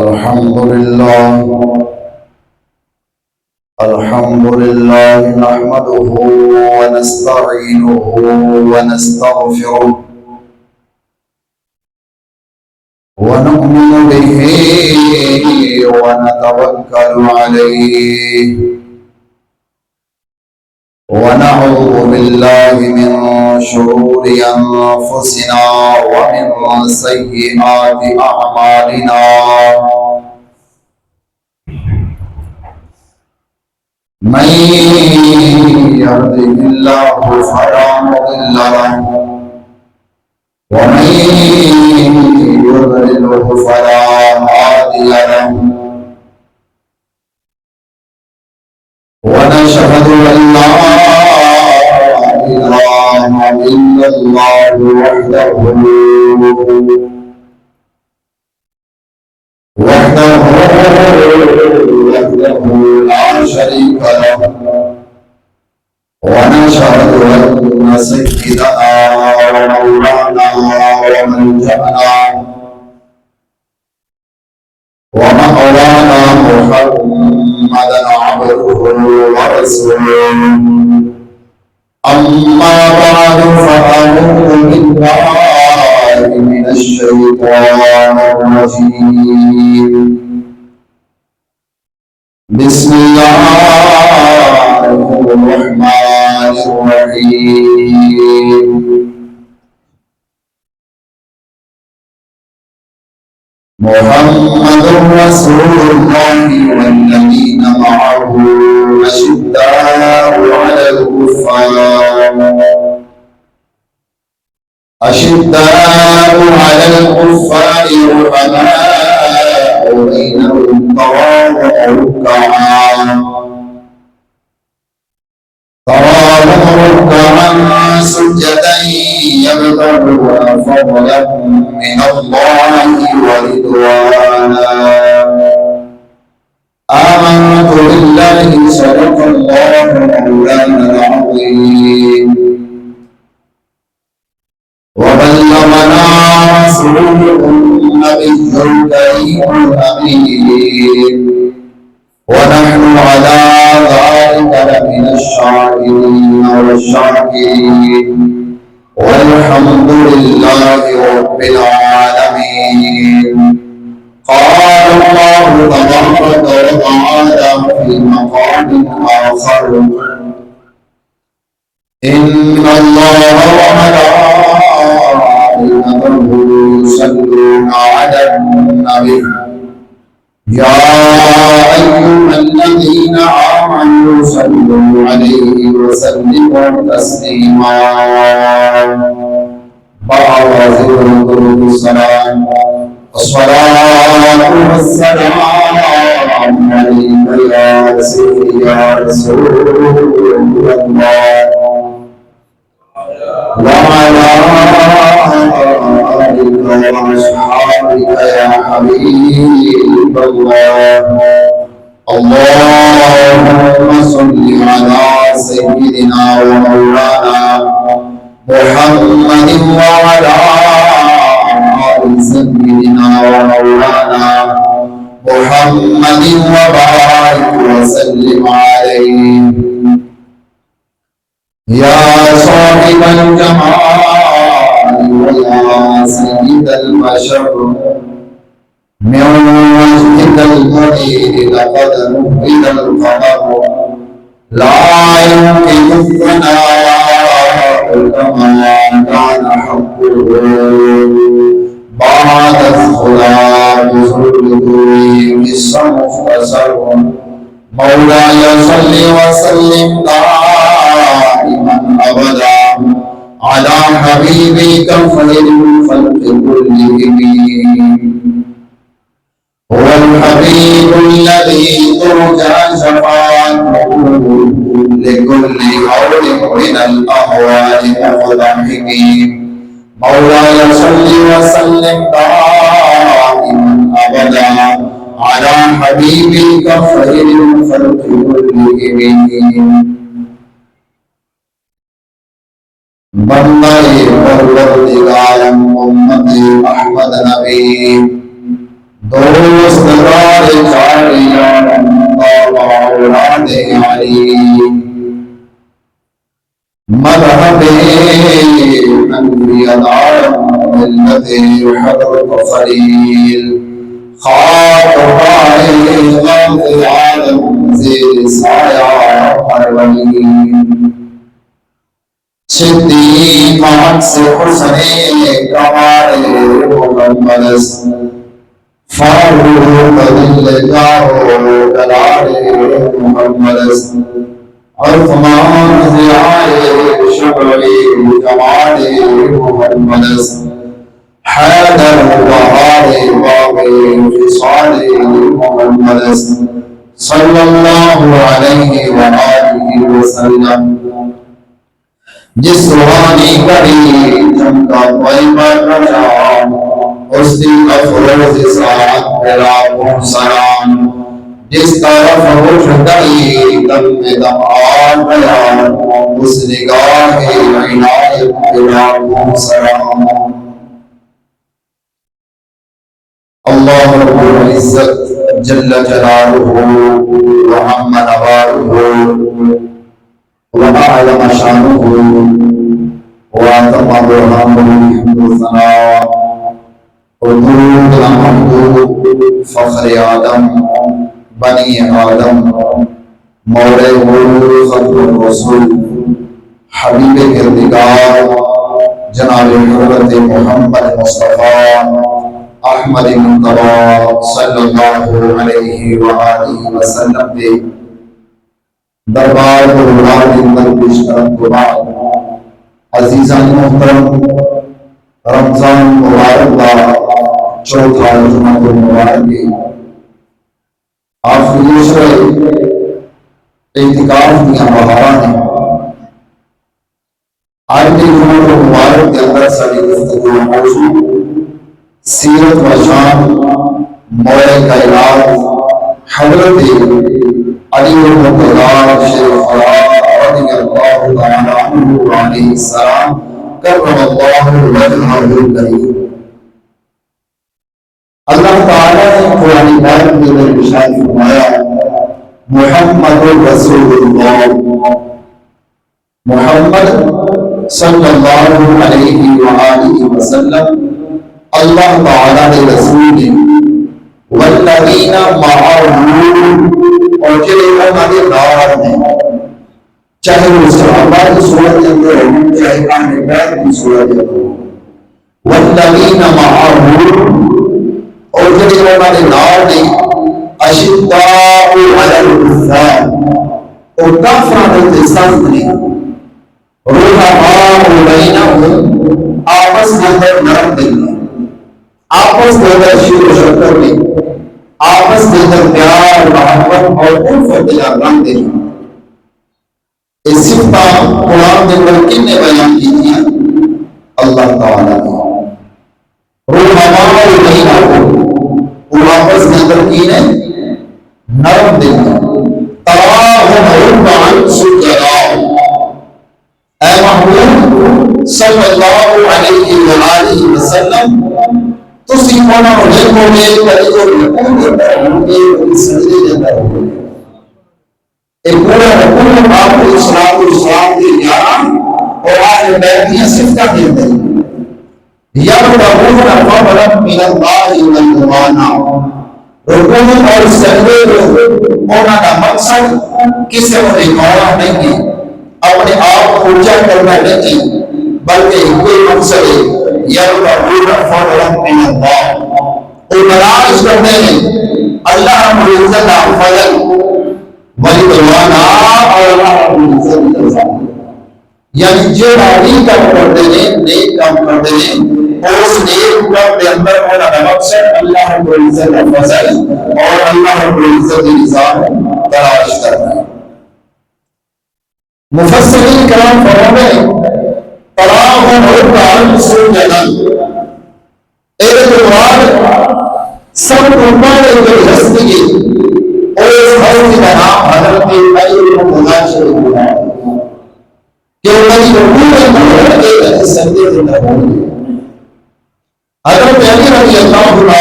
الحمد لله نحمده ونستعينه ونستغفره ونؤمن به ونتوكل عليه ونعوذ بالله من شرور أنفسنا ومن سيئات أعمالنا من يهده الله فلا مضل له ومن يضلله فلا هادي له ونشهد أن لا إله إلا الله وحده لا شريك له ونشهد أن سيدنا ومولانا وملجأنا ومولانا محمدا عبده ورسوله أما بعد فأعوذ بالله من الشيطان الرجيم بسم الله الرحمن الرحيم محمد رسول الله والذين معه أشداء على الكفار رحماء بينهم تراهم ركعا سجدا يبتغون فضلا من الله ورضوانا آمنت بالله صدق الله مولانا العظيم وبلغنا رسوله النبي الكريم الأمين ونحن على ذلك لمن الشاكرين والشاكرين والحمد لله رب العالمين. قال الله تبارك وتعالى في مقام آخر إن الله وملائكته يصلون على النبي يا أيها الذين آمنوا صلوا عليه وسلموا تسليما. بعد السلام والصلاة والسلام عليك يا سيدي يا رسول الله وعلى آلك وأصحابك يا حبيب الله. اللهم صل على سيدنا ومولانا محمد وعلى آل سيدنا ومولانا محمد وبارك وسلم عليه يا صاحب الجمال ويا سيد البشر من وجهك القدير لقد نفذ القمر لا يمكن الثناء كما كان حقه بعد الصلاة ذو الصمت مولاي صل وسلم دائما أبدا على حبيبك خير الخلق كلهم هو الحبيب الذي ترجى شفاعته لكل حول من الأهوال مقتحم مولاي صل وسلم دائما أبدا على حبيبك خير الخلق كلهم بندے پروردگار محمد احمد نبی دوست دار جاریان اولاد علی مذہب انبیاء ملت حضرت خلیل خاتمائے غرب عالم زیر سایہ ہر ولی صدیق عکس حسن کمال محمد فاروق دل جاؤ جلال محمد عثمان ضیائے شبر جمال محمد حیدر بہار باغ خصال محمد صلی اللہ علیہ وآلہ وسلم جس روحانی کڑی چمکا طیبہ رجا اس دی افروز ساعت پیرا سلام جس طرف اٹھ گئی دم دم آن بیان اس نگاہ عنایت پیرا سلام اللہ رب العزت جل جلالہ وعم نوالہ وأعلم شانه وأتم برهانه الحمد والثناء ودود الحمد فخر آدم بني آدم مولى ختم الرسول حبیب کردگار جناب حضرت محمد مصطفیٰ احمد منتبہ صلی اللہ علیہ وآلہ وسلم دے دربار کو بلاد اندر پیش کرم کو بعد عزیزان محترم رمضان مبارک کا چوتھا جمعہ مبارک کے آخری دوسرے اعتکاف دیا بہاران ہیں آج کے جمعہ مبارک کے اندر ساری گفتگو موضوع سیرت و شان مولا کائنات حضرت علی المرتضی شیخ رضی اللہ تعالی عنہ علیہ السلام کرم اللہ وجہہ الکریم اللہ تعالی نے قرآن پاک میں ارشاد فرمایا محمد رسول اللہ محمد صلی اللہ علیہ وآلہ وسلم اللہ تعالی نے رسول والذین معه اور جنہیں ہمارے نار ہیں چاہے وہ صحابہ کی صورت کے اندر ہو چاہے اہل بیت کی صورت کے اندر ہو والذین معه اور جنہیں ہمارے نار نے اشداء علی الکفار اور کافروں کے سخت نے رحماء بینہم آپس کے اندر نرم دل میں آپس کے اندر شیر و شکر میں آپس کے اندر پیار محبت اور الفت کا رنگ دے اس صفتہ قرآن کے اندر کن نے بیان کی تھی اللہ تعالیٰ نے رحماء بینہم اور آپس کے اندر کی نے نرم دل تراہم رکعا سجدا اے محمود صلی اللہ علیہ وآلہ وسلم تسی کونا دیکھو گے کبھی جو رکوع کرتا ہوں گے کبھی سجدے دیتا ہوں گے ایک پورا رکوع آپ کو اسلام کے گیارہ اور آج بیتیاں صفتہ دیتے ہیں یبتغون فضلا من اللہ والرضوانا رکوع اور سجدے ہونا کا مقصد کسی کو نکالا نہیں ہے اپنے آپ کو اونچا کرنا نہیں بلکہ کوئی مقصد ہے یبتغون فضلا من اللہ وہ تلاش کرتے ہیں اللہ رب العزت کا فضل والرضوانا اور اللہ رب العزت کا فضل یعنی جو نیک کام کرتے ہیں نیک کام کرتے ہیں اور اس نیک کام کے اندر ہونا کا مقصد اللہ رب العزت کا فضل اور اللہ رب العزت کی رضا تلاش کرنا ہے مفسرین کرام فرماتے تراہم رکعا سجدا ایک مراد سب قربان کی ہستی اور اس ہستی کا نام حضرت علی المرتضی شریف ہے کہ وہ رکوع میں سجدے میں ہوں گے حضرت علی رضی اللہ عنہ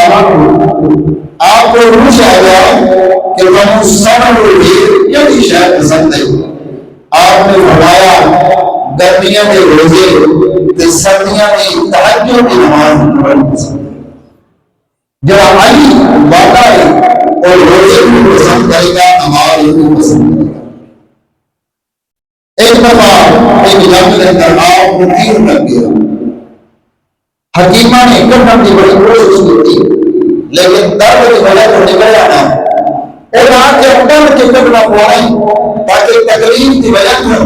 آپ کو روش آیا کہ وہ سمر یعنی شاید پسند ہے. آپ نے فرمایا گرمیاں کے روزے سردیاں کی تہجد کی نماز پڑھنا پسند ہے. جب علی وعدہ ہے اور روزے کو پسند کرے گا نماز کو پسند کرے گا. ایک دفعہ ایک جنگ کے اندر آپ کو تیر لگ گیا. حکیمہ نے کرنے کی بڑی کوشش کی تھی لیکن درد کی وجہ سے نکلا نہ اور آج کے اندر کے کرنا پڑے تاکہ تکلیف کی وجہ سے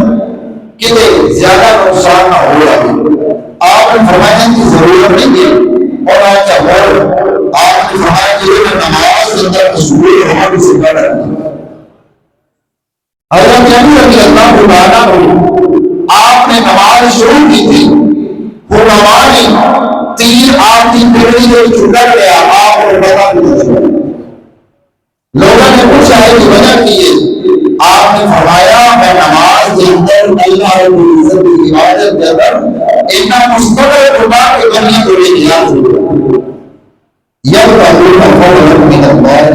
کتنے زیادہ نقصان نہ ہو رہا. آپ نے فرمایا کی ضرورت نہیں تھی اور آج کیا ہو آپ نے فرمایا کہ نماز کے اندر مشغول ہونا سے بڑھ رہا ہے. حضرت علی رضی اللہ عنہ آپ نے نماز شروع کی تھی. وہ نماز تیر آپ کی پیڑھی سے چھٹا گیا. آپ کو پتا نہیں لوگوں نے پوچھا ہے کہ وجہ کی ہے. آپ نے فرمایا میں نماز کے اندر اللہ رب العزت کی عبادت کے اندر اتنا مستقل خدا کے بننے کو لے گیا یبتغون فضلا من اللہ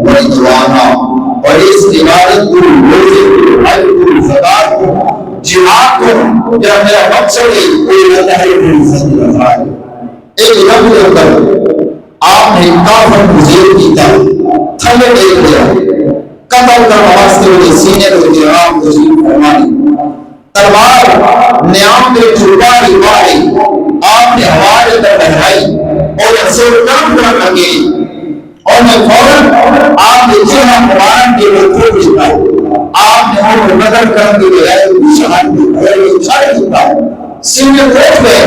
ورضوانا. اور اس عبادت کو روزے حج کو زکات کو جہاد کو جب میرا مقصد ہے کوئی اللہ رب العزت کی رضا ہے. ایک رب کے اندر آپ نے کافر کو زیر کیتا تھلے دیکھ لیا قتل کرنے واسطے انہیں سینے کو جرام تشریف فرمانی تلوار نیام کے چھپائی ماری آپ نے ہمارے اندر بہرائی اور اسے کام کر لگے اور میں فوراً آپ نے چہرہ مبارک کے لیے کھول دیتا. آپ نے وہ نظر کر کے بجائے شہاد میں کھولے چھاڑ دیتا سینے کوٹ میں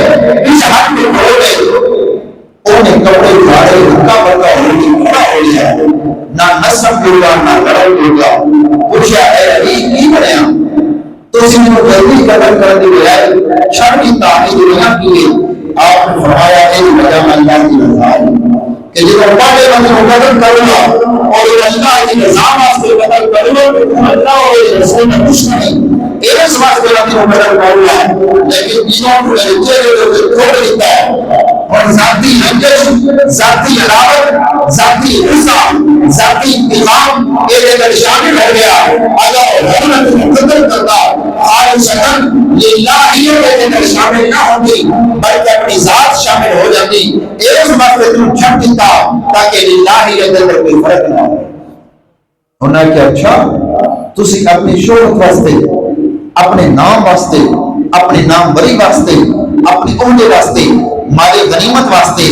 اس ہاتھ میں کھولے انہیں کپڑے جھاڑے رکھا بڑھا ہوگی کھڑا ہو لیا نہ نصب ہوگا نہ لڑائی ہوگا. پوچھا اے علی کی بنیا تو اسی کو جلدی قتل کر دی بجائے چھڑ کی تعمیر دنیا کی. آپ نے فرمایا اے وجہ اللہ کی رضا ہے کہ جب پاڑے بندے کو قتل کرنا اور اللہ کی رضا واسطے قتل کرنا اللہ اور رسول میں کچھ نہیں اس واسطے بندے کو قتل کرنا لیکن چیزوں کو چہرے کو کھول دیتا ہے اور ذاتی رنجش ذاتی عداوت ذاتی غصہ ذاتی انتقام یہ اگر شامل ہو گیا اگر حضرت کو قتل کرتا خالصتاً للہیت کے اندر شامل نہ ہوگی بلکہ اپنی ذات شامل ہو جاتی. اس وقت تم چھٹ دیتا تاکہ للہیت کے اندر کوئی فرق نہ ہو. ہونا کہ اچھا تسی اپنی شہرت واسطے اپنے نام واسطے اپنے نام بری واسطے اپنی عہدے واسطے مال غنیمت واسطے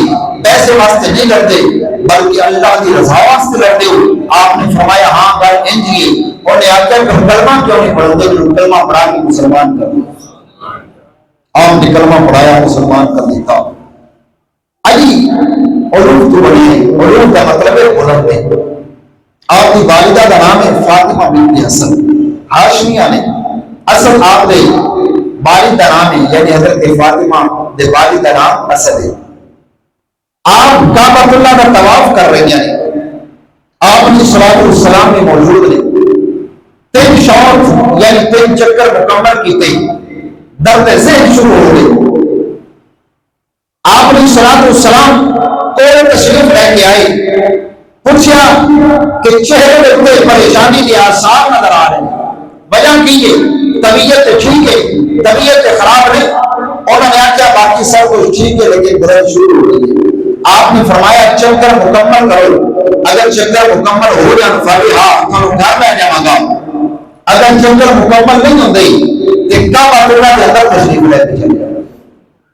پیسے واسطے نہیں لڑتے بلکہ اللہ کی رضا واسطے لڑتے ہو. آپ نے فرمایا ہاں بھائی انجیے اور نے آج کل کلمہ کیوں نہیں پڑھتے جو کلمہ پڑھا کے مسلمان کر دیا. آپ نے کلمہ پڑھایا مسلمان کر دیتا. علی علوم تو بڑی ہے علوم کا مطلب ہے بلند ہے. آپ کی والدہ کا نام ہے فاطمہ بنت حسن ہاشمیہ نے اصل آپ نے والد کا نام ہے یعنی حضرت فاطمہ دے والد کا نام اسد ہے. آپ کعبۃ اللہ کا طواف کر رہے ہیں آپ نے صلاۃ والسلام میں موجود ہیں 3 شوط یعنی 3 چکر مکمل کیتے درد ذہن شروع ہو گئے. آپ نے صلاۃ والسلام کو تشریف لے کے آئے پوچھا کہ چہرے پہ پریشانی کے آثار نظر آ رہے ہیں وجہ کی ہے طبیعت ٹھیک ہے طبیعت خراب ہے اور میں نے کیا باقی سب کچھ ٹھیک ہے لیکن درد شروع ہو گئی ہے. آپ نے فرمایا چکر مکمل کرو اگر چکر مکمل ہو جائے فاتحہ تو گھر میں جاؤں گا اگر چکر مکمل نہیں ہوتی تو کعبۃ اللہ کے اندر تشریف لے کے چلے.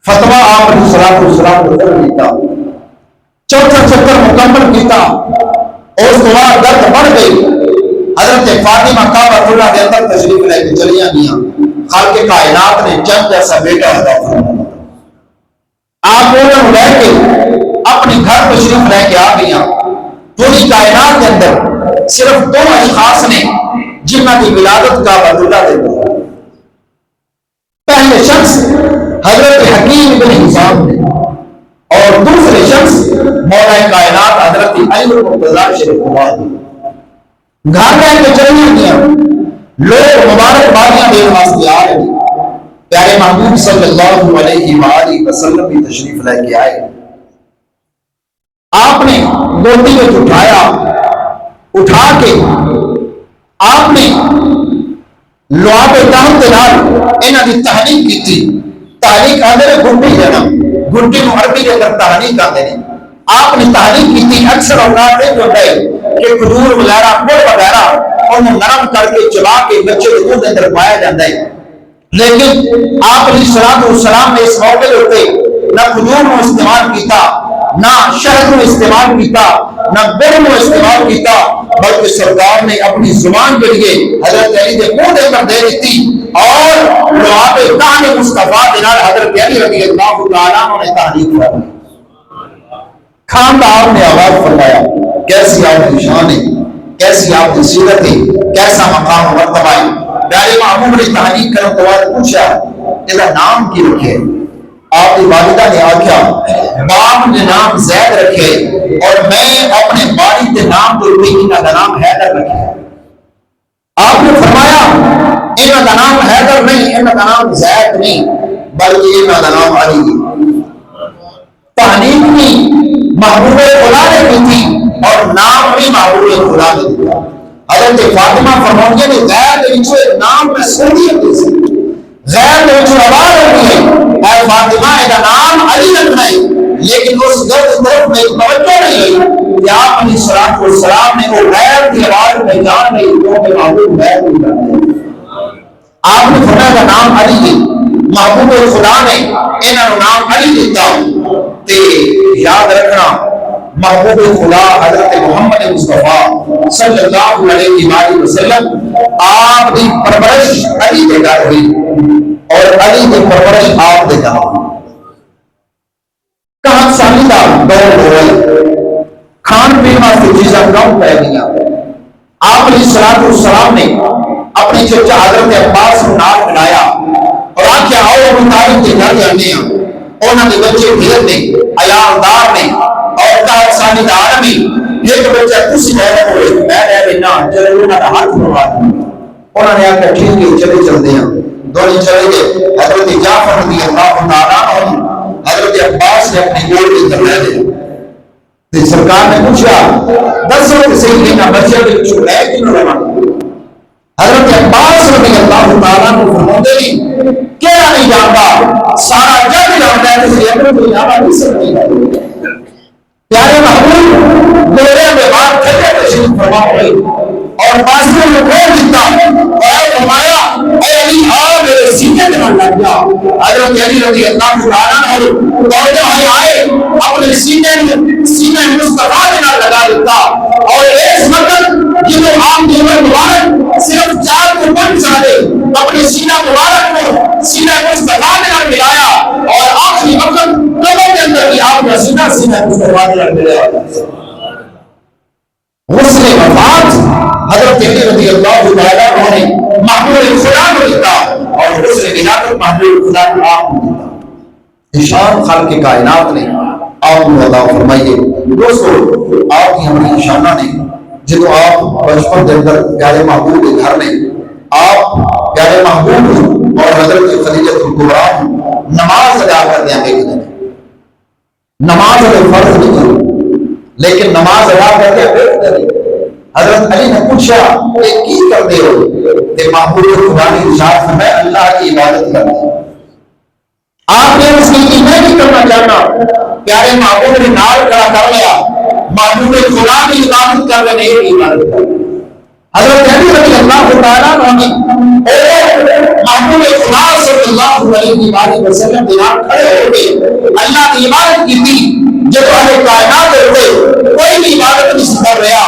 فتویٰ آپ نے صلاۃ والسلام کو کر دیتا 4 چکر مکمل کیتا اور اس کے بعد درد بڑھ گئی. حضرت فاطمہ کعبۃ اللہ کے اندر تشریف لے کے چلی گیا. خالق کائنات نے چند جیسا بیٹا عطا فرمایا. آپ لوگوں لے کے اپنے گھر تشریف لے کے آ گیا. پوری کائنات کے اندر صرف 2 اشخاص نے جنہاں کی ولادت کعبۃ اللہ دے دی. پہلے شخص حضرت حکیم بن حزام نے اور دوسرے شخص مولا کائنات حضرت علی المرتضیٰ شریف اللہ نے. گھر میں کے چلنے گیا لوگ مبارکبادیاں دینے واسطے آ رہے ہیں. پیارے محبوب صلی اللہ علیہ وآلہ وسلم بھی تشریف لے کے آئے. آپ نے گودی میں اٹھایا، اٹھا کے آپ نے لعاب دہن کے نال انہاں دی تحریک کی تھی۔ تحریک آدھے نے گھنٹی دینا، گھنٹی کو عربی کے اندر تحریک آدھے نے، آپ نے تحریک کی تھی۔ اکثر اوقات نہیں جو ہے کہ کھجور وغیرہ گڑ وغیرہ انہوں نرم کر کے چبا کے بچے کے منہ کے اندر پایا جاتا ہے، لیکن آپ علیہ الصلوۃ والسلام نے اس موقع ہوتے نہ کھجور کو استعمال کیتا، نہ شہد کو استعمال کیتا، نہ گڑ کو استعمال کیتا، بلکہ سرکار نے اپنی زبان کے لیے حضرت علی کے منہ دے کر دے دیتی اور لعاب دہن مصطفیٰ کے نال حضرت علی رضی اللہ تعالیٰ عنہ نے تحریک فرمائی۔ خاندار نے آواز فرمایا، کیسی آپ کی شان ہے، کیسی آپ کی سیرت ہے، کیسا مقام و مرتبہ ہے۔ پیارے محبوب نے تحریک کرنے کے بعد پوچھا اس کا نام کی رکھے؟ آپ کی والدہ نے آکھا باپ نے نام زید رکھے اور میں اپنے والد کے نام تو انہاں کا نام حیدر رکھے۔ آپ نے فرمایا انہاں کا نام حیدر نہیں، انہاں کا نام زید نہیں، بلکہ انہاں کا نام علی ہے۔ تحریک نہیں محبوب خدا نے کی تھی اور نام بھی محبوب خدا نے دیا۔ حضرت فاطمہ فرماتی ہے غیر جو نام میں سنی ہے، غیر جو آواز ہوتی ہے اے فاطمہ کا نام علی رکھنا ہے، لیکن اس غلط طرف میں توجہ نہیں ہوئی کہ آپ علیہ الصلوۃ والسلام نے وہ غیر کی آواز پہچان نہیں کیونکہ محبوب غیر نہیں کرتے۔ آپ نے فرمایا کا نام علی ہے، محبوب خدا نے انہوں نام علی دیتا تے یاد رکھنا محبوب خدا حضرت محمد مصطفیٰ صلی اللہ علیہ وآلہ وسلم آپ کی پرورش علی کے گھر ہوئی اور علی کی پرورش آپ کے گھر ہوئی۔ کہاں سالی کا دور ہو گئی، کھان پین واسطے چیزاں کم پہ گیا۔ آپ علیہ الصلوۃ والسلام نے اپنی چچا حضرت عباس کو نال ملایا اور آخیا آؤ ابو طالب کے گھر جانے ہیں، انہوں نے بچے ڈھیر نے، عیالدار نے اور سانی دار میں ایک بچہ کچھ رہ ہوئے میں رہ لینا چلے انہوں نے ہاتھ مروا دیا۔ انہوں نے آخر ٹھیک ہے چلے چلتے ہیں، دونوں چلے گئے۔ حضرت جعفر رضی اللہ تعالیٰ عنہ حضرت عباس نے اپنی گود کے اندر رہ دیا۔ سرکار نے پوچھا دسو کہ صحیح لینا بچے کے چھوڑ ہے کہ نہ رہا؟ حضرت عباس رضی اللہ تعالیٰ عنہ فرماتے ہیں کیا نہیں جانتا، سارا جگ جانتا ہے کہ یہ کوئی جانا نہیں سکتی۔ پیارے محبوب میرے میں بات کھلے تشریف فرما ہوئی اور باسطے میں کھول دیتا اور فرمایا اے علی آؤ میرے سینے میں لگ جا۔ حضرت علی رضی اللہ تعالیٰ عنہ دوڑتے ہوئے آئے اپنے سینے مصطفیٰ کے نال لگا دیتا اور اس وقت جنہوں عام دیور مبارک صرف 4 کو 5 سالے اپنے سینہ مبارک کو سینہ مصطفیٰ کے نال ملایا اور آخری وقت قبر کے اندر بھی آپ کا سینہ مصطفیٰ کے نال ملایا۔ غسل وفات حضرت علی رضی اللہ تعالیٰ عنہ نے محبوب خدا کو دیتا اور غسل ولادت محبوب خدا کو آپ کو دیتا۔ نشان خالق کائنات نے آپ کو عطا فرمائیے۔ دوستو آپ کی ہماری نشانہ نے جدو آپ بچپن کے اندر پیارے محبوب کے گھر میں آپ پیارے محبوب اور حضرت خدیجہ الکبریٰ نماز ادا کر دیا ایک دن، نماز ادا فرض نہیں کرو لیکن نماز ادا کر دیا ایک دن۔ حضرت علی نے پوچھا کہ کی کرتے ہو؟ کہ محبوب خدا نے ارشاد فرمایا اللہ کی عبادت کرتے ہیں۔ آپ نے اس کی نہیں کرنا چاہنا، پیارے محبوب نے نال کھڑا کر لیا، محبوب خدا کی عبادت کر رہے ہیں کی عبادت کر۔ حضرت علی رضی اللہ تعالیٰ عنہ محبوب خدا صلی اللہ علیہ وسلم کے نام کھڑے ہو کے اللہ کی عبادت کی تھی۔ جب اہل کائنات ہوتے کوئی بھی عبادت نہیں کر رہا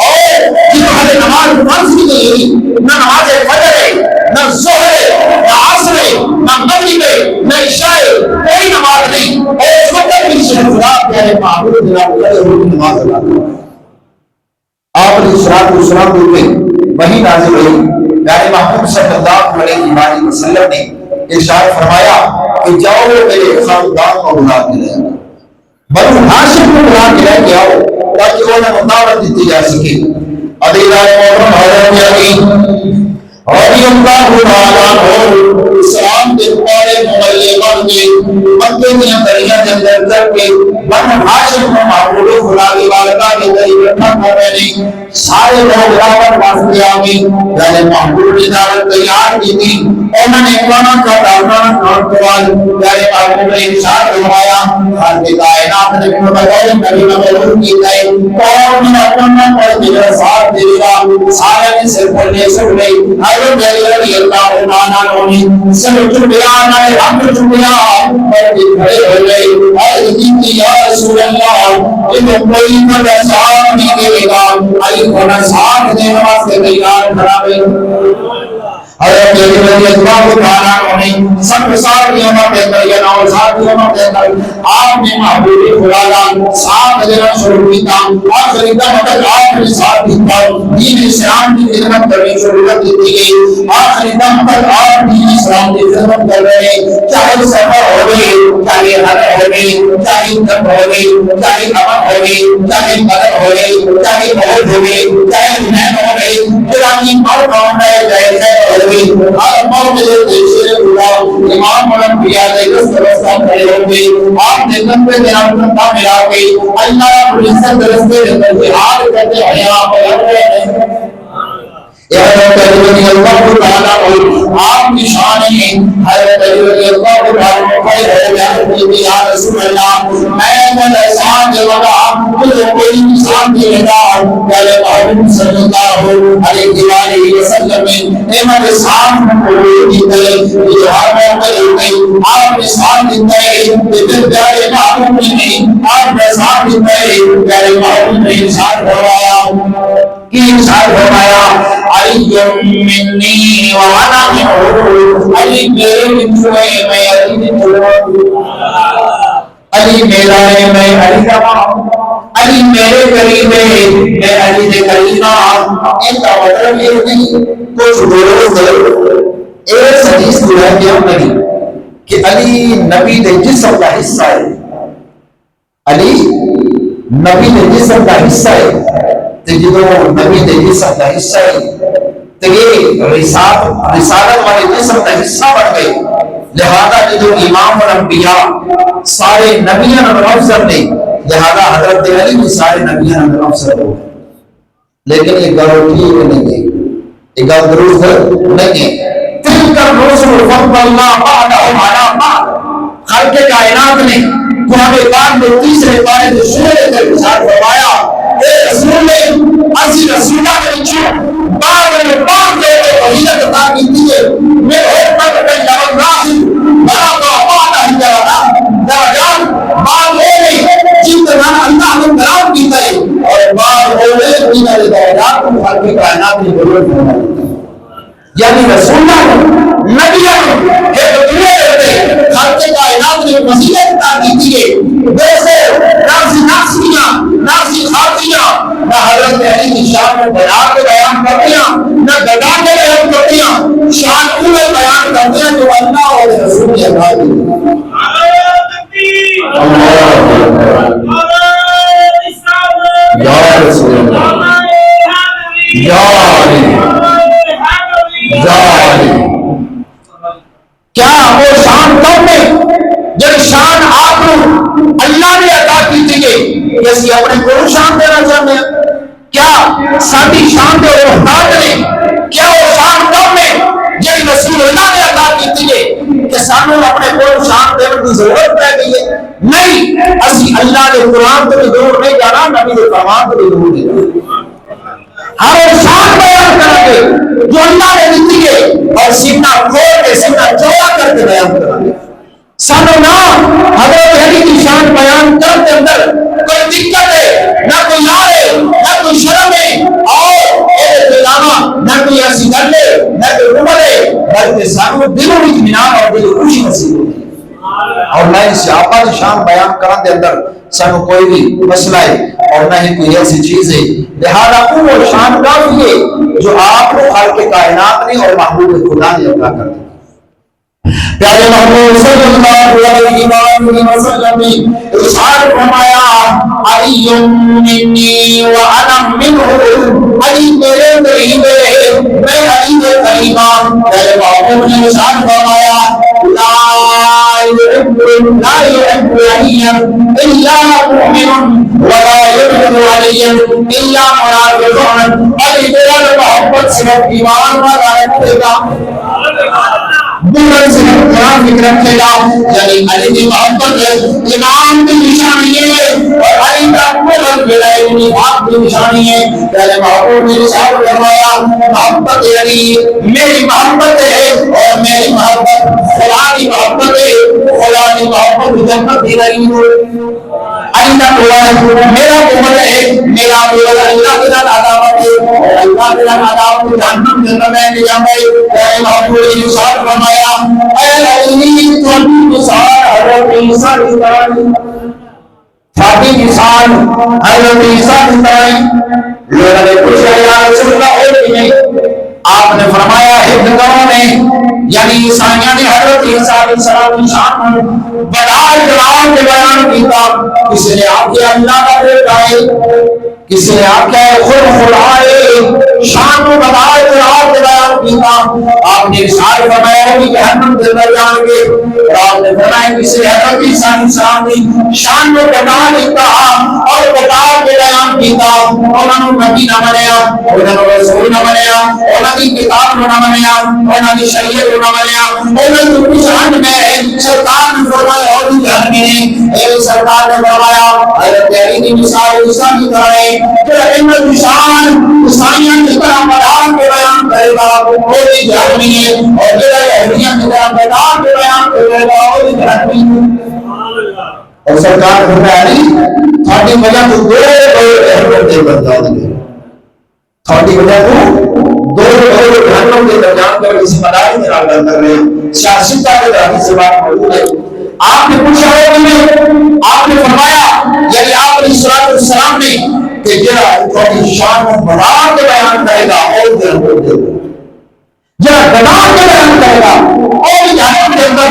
اور جب اہل نماز فرض بھی نہیں ہوئی، نہ نماز فجر ہے، نہ ظہر ہے، نہ عصر ہے، نہ مغرب ہے، نہ عشاء ہے، کوئی نماز نہیں اور اس وقت بھی خدا پیارے محبوب کے نام کھڑے ہو کے نماز ادا کرتے۔ آپ علیہ الصلوۃ والسلام کو وہی نازل ہوئی، پیارے محبوب صلی اللہ علیہ وسلم نے ارشاد فرمایا کہ جاؤ میرے خاندان کو بلا کے لے آؤ، بنو ہاشم کو بلا کے لے کے آؤ تاکہ انہیں دعوت دی جا سکے۔ ابھی رائے محرم حضرت علی رضی اللہ تعالیٰ عنہ اسلام کے پورے مبلغ میں مکے میں دریا کے اندر کر کے بن ہاشم کو معبود خدا کی بارگاہ کے ذریعے رکھا کرنے نے سارے لوگ راوت واسطے آگے یعنی معبود کی دعوت تیار کی تھی انہوں نے ایمان کا دعویٰ کارکوال یعنی معبود نے ارشاد فرمایا ہر کی کائنات نے بھی بغیر نبی مبعوث کی گئے قوم نے اپنا پر دیگر ساتھ دے گا سارے نے صرف پڑھنے سن گئی حضرت علی رضی اللہ عنہ نے سب چنبیان آئے ہم چنبیان پر بھی کھڑے ہو گئے عرض کی یا رسول اللہ ان کوئی مدہ ساتھ نہیں دے گا علی ہونا ساتھ دے نماز کے تیار کھڑا ہے حضرت علی رضی اللہ عنہ نے سب ساتھیوں میں کہا اور ساتھیوں میں کہا آپ نے محبوب خدا کا ساتھ دینا شروع کیا آخری دم تک آپ نے ساتھ دیا دین اسلام کی خدمت کرنے شروع کر دی گئی آخری دم تک آپ دین اسلام کی خدمت کر رہے ہیں چاہے سفر ہو گئے چاہے حد ہو گئے چاہے دم ہو گئے چاہے امن ہو گئے چاہے بدر ہو گئے چاہے بہت ہو گئے چاہے حنین ہو گئے پرانی مر قوم ہے جیسے امام الانبیاء نے اس طرح کھڑے ہو گئے آپ نے لمبے دنوں کا ملا کے اللہ رب العزت رستے اندر جہاد کرتے ہیں آپ حضرت علی رضی اللہ تعالیٰ عنہ آپ کی شان ہے حضرت علی رضی اللہ تعالیٰ عنہ کھڑے ہو گئے یا رسول اللہ میں نے ساتھ جواب مجھے کوئی نشان دے گا کہ محمد صلی اللہ علیہ وسلم نے میرے ساتھ کوئی دی جو ہر میں آپ نے ساتھ دیتا ہے کہ پیارے محمد نے آپ نے ساتھ دیتا ہے پیارے محمد نے ساتھ فرمایا کہ ارشاد فرمایا علی منی وانا منہ علی میرے بچوں ہے میں علی بچوں علی میرا ہے میں علی کا علی میرے قریب ہے میں علی کے قریب ہوں ان کا مطلب یہ نہیں کچھ دوست ایک حدیث ہے کہ نہیں کہ علی نبی کے جسم کا حصہ ہے علی نبی کے جسم کا حصہ ہے جدو نبی دے جسم کا حصہ ہے تو یہ رسالت والے جسم کا حصہ بن گئے لہذا جدو امام الانبیاء سارے نبیان اور افضل نے لہذا حضرت علی بھی سارے نبیان اور افضل ہو گئے لیکن یہ گروہ ٹھیک نہیں ہے یہ گروہ درست نہیں ہے تلک الرسل فضل اللہ بعدهم علی بعض خلق کائنات نے قرآن پاک میں تیسرے پارے میں سورہ کا ارشاد فرمایا اے رسول نے اسی رسولہ کے نیچے بعد کے فضیلت عطا کی ہے میں اور پر میں لمن راہی بڑا تو بعد ہی درجات بعد ہو گئی جن طرح اللہ نے کرام کی ہے اور بعد ہو گئی جن درجات کو خلق کائنات نے ضرورت فرمائی یعنی رسولہ نبیوں کے دنیا کرتے خلق کائنات نے فضیلت عطا کی ہے ویسے ناسی ناسیاں ناسی خاتیاں نہ حضرت علی کی شان میں بیان کرتے ہیں نہ گدا کے بیان کرتے ہیں شان میں بیان کرتے ہیں جو اللہ اور رسول کی عطا کی یا رسول اللہ یا علی کیا وہ شان کم ہے جب شان آپ اللہ نے عطا کی تھی کہ اسی اپنے کو شان دینا چاہتے ہیں کیا ساری شان دے محتاج نے کیا وہ شان کم ہے جب رسول اللہ نے عطا کی تھی کہ سانوں اپنے کو شان دینے کی ضرورت پہ گئی ہے نہیں اسی اللہ نے قرآن تو دور نہیں جانا نبی کے فرمان تو دور نہیں جانا ہر شان بیان کریں گے جو اللہ نے دی ہے اور سینہ کھول کے سینہ چوڑا کر کے بیان کریں گے سانو نہ حضرت علی کی شان بیان کرنے اندر کوئی دقت ہے نہ کوئی لار ہے نہ کوئی شرم ہے اور اے علاوہ نہ کوئی ایسی گل ہے نہ کوئی عمر ہے بلکہ سانو دلوں میں اطمینان اور دل خوشی نصیب ہوتی ہے اور نہ اس صحابہ کی شان بیان کرنے اندر سانو کوئی بھی مسئلہ ہے اور نہ ہی کوئی ایسی چیز ہے لہذا وہ شان کافی ہے جو آپ کو خالق کائنات نے اور محبوب خدا نے عطا کر دی پیارے محمود صلی اللہ علیہ وسلم نے ارشاد فرمایا علی منی وانا منہ علی میرے قریب ہے میں علی کے کریمہ میرے محبوب نے ارشاد فرمایا لا يحب عليا الا مؤمن ولا يبغض عليا الا منافق. علی میرا محبت صرف ایمان والا رکھے گا بغض صرف منافق رکھے گا. یعنی علی کی محبت ایمان کی نشانی ہے اور علی کا بغض نفاق کی نشانی ہے. میرے محبوب نے ارشاد فرمایا محبت علی میری محبت ہے اور میری محبت خدا کی محبت ہے. خدا کی محبت جنت دی رہی ہو. علی کا بغض میرا بغض ہے میرا بغض اللہ کے ساتھ عداوت ہے اللہ کے ساتھ عداوت جہنم میں لے جائے. میرے محبوب نے ارشاد فرمایا اے علی تم مثال حضرت عیسیٰ کی طرح مثال حضرت عیسیٰ کی طرح. لوگوں نے پوچھا یا رسول اللہ ہے کہ نہیں؟ آپ نے فرمایا ہندوؤں نے یعنی عیسائیوں نے حضرت عیسیٰ علیہ السلام کی شان بڑا اکرام کے بیان کیا. کسی نے آپ کے اللہ کا بیٹا ہے کسی نے آپ کے خود خدا ہے شان کو بڑا اکرام کے بیان کیا. آپ نے ارشاد فرمایا کہ جہنم کے اندر جائیں گے اور آپ نے فرمایا کسی نے حضرت عیسیٰ علیہ السلام کی شان کو بڑا کہا اور بڑا کے بیان کیا. انہوں نے نبی نہ بنیا انہوں نے رسول نہ بنیا انہوں نے کتاب نہ بنیا انہوں نے شریعت نہ بنیا انہوں نے شان میں سرکار نے فرمایا اور جہنمی اے سرکار نے فرمایا حضرت علی کی مثال عیسیٰ کی طرح ہے کہ احمد نشان عیسائیوں کی طرح بیان کے بیان کرے گا وہ بھی جہنمی ہے اور جو یہودیوں کی طرح بیان کے بیان کرے گا وہ بھی جہنمی ہے. اور سرکار فرمایا علی تھوڑی وجہ تو دو احمد دے بن جاؤ گے تھوڑی وجہ تو دو جہنم کے درمیان پر کسی مداری میں راغ کر رہے ہیں. سیاستہ کے درمیان سے بات موجود ہے. آپ نے پوچھا ہے کہ آپ نے فرمایا یعنی آپ علیہ السلام نے کہ جرا تھوڑی شان و بڑا کے بیان کرے گا اور دل کو دے گا جرا بڑا کے بیان کرے گا اور جہنم کے اندر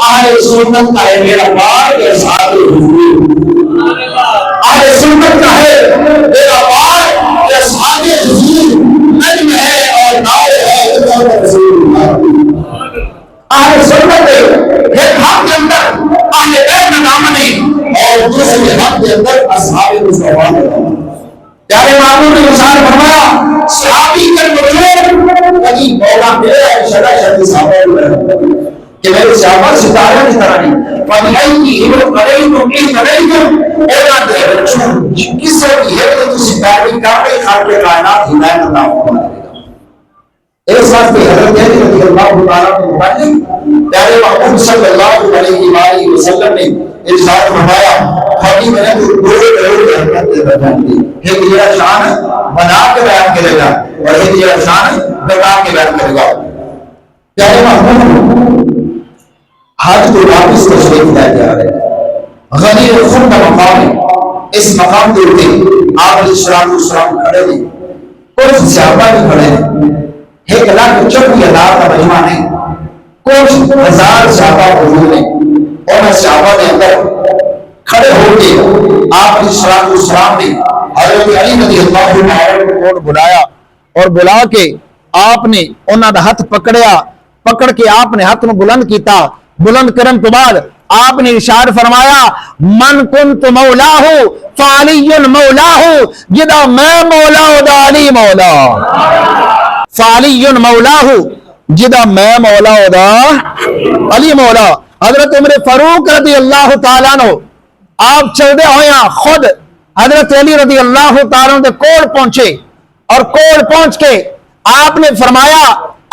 اہل سنت کا ہے میرا پار کے ساتھ حضور اہل سنت کا ہے میرا پار کے ساتھ حضور نجم ہے اور نائے ہے رسول اہل سنت ایک حق کے اندر اہل بیت نام نہیں اور دوسرے حق کے اندر اصحاب مصطفیٰ پیارے معبود نے ارشاد فرمایا صحابی کے مطلب کبھی مولا ملے شرع شرعی صحابہ کہ میرے صحابہ ستاروں کی طرح نہیں فَنِعَيْ کی حبر قَرَيْتُمْ اِنْ قَرَيْتُمْ اِرَادِ ہے بچوں کس سے کی ہے کہ تو ستارے کافی خالق کائنات ہدایت عطا فرمائے گا. اس وقت حضرت علی رضی اللہ تعالیٰ کے متعلق پیارے محمود صلی اللہ علیہ وسلم نے ارشاد فرمایا خالی میں نے تو دو رحمت کے بیان دی ایک یہ شان بنا کے بیان کرے گا اور ایک یہ شان بتا کے بیان کرے گا. پیارے محمود حج کو واپس تشریف لے جا رہے ہیں غنی خود کا مقام ہے. اس مقام کے اوپر آپ علیہ السلام کھڑے ہیں کچھ صحابہ بھی کھڑے ہیں 1,34,000 کا مجمع نہیں کچھ ہزار صحابہ موجود ہیں اور صحابہ کے اندر کھڑے ہو کے آپ علیہ السلام نے حضرت علی رضی اللہ عنہ کو بلایا اور بلا کے آپ نے انہاں دا ہاتھ پکڑیا پکڑ کے آپ نے ہاتھ نو بلند کیتا بلند کرن تو بعد آپ نے ارشاد فرمایا من کنت مولاہ فعلی مولاہ جدا میں مولا دا علی مولا فعلی مولاہ جدا میں مولا دا علی مولا. حضرت عمر فاروق رضی اللہ تعالیٰ عنہ آپ چلدے ہویا خود حضرت علی رضی اللہ تعالیٰ عنہ دے کول پہنچے اور کول پہنچ کے آپ نے فرمایا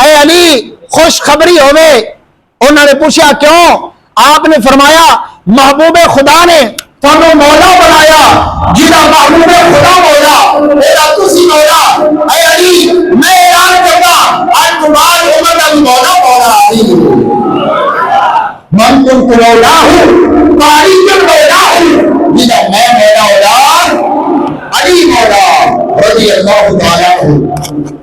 اے علی خوشخبری ہوئے. انہوں نے پوچھا کیوں؟ آپ نے فرمایا محبوب خدا نے تھانو مولا بنایا جنہا محبوب خدا مولا میرا تسی مولا. اے علی میں اعلان کرتا آج تمہار عمر علی مولا مولا علی من کنت مولا ہوں تاریخ مولا ہوں جنہا میں مولا مولا علی مولا رضی اللہ تعالیٰ ہوں.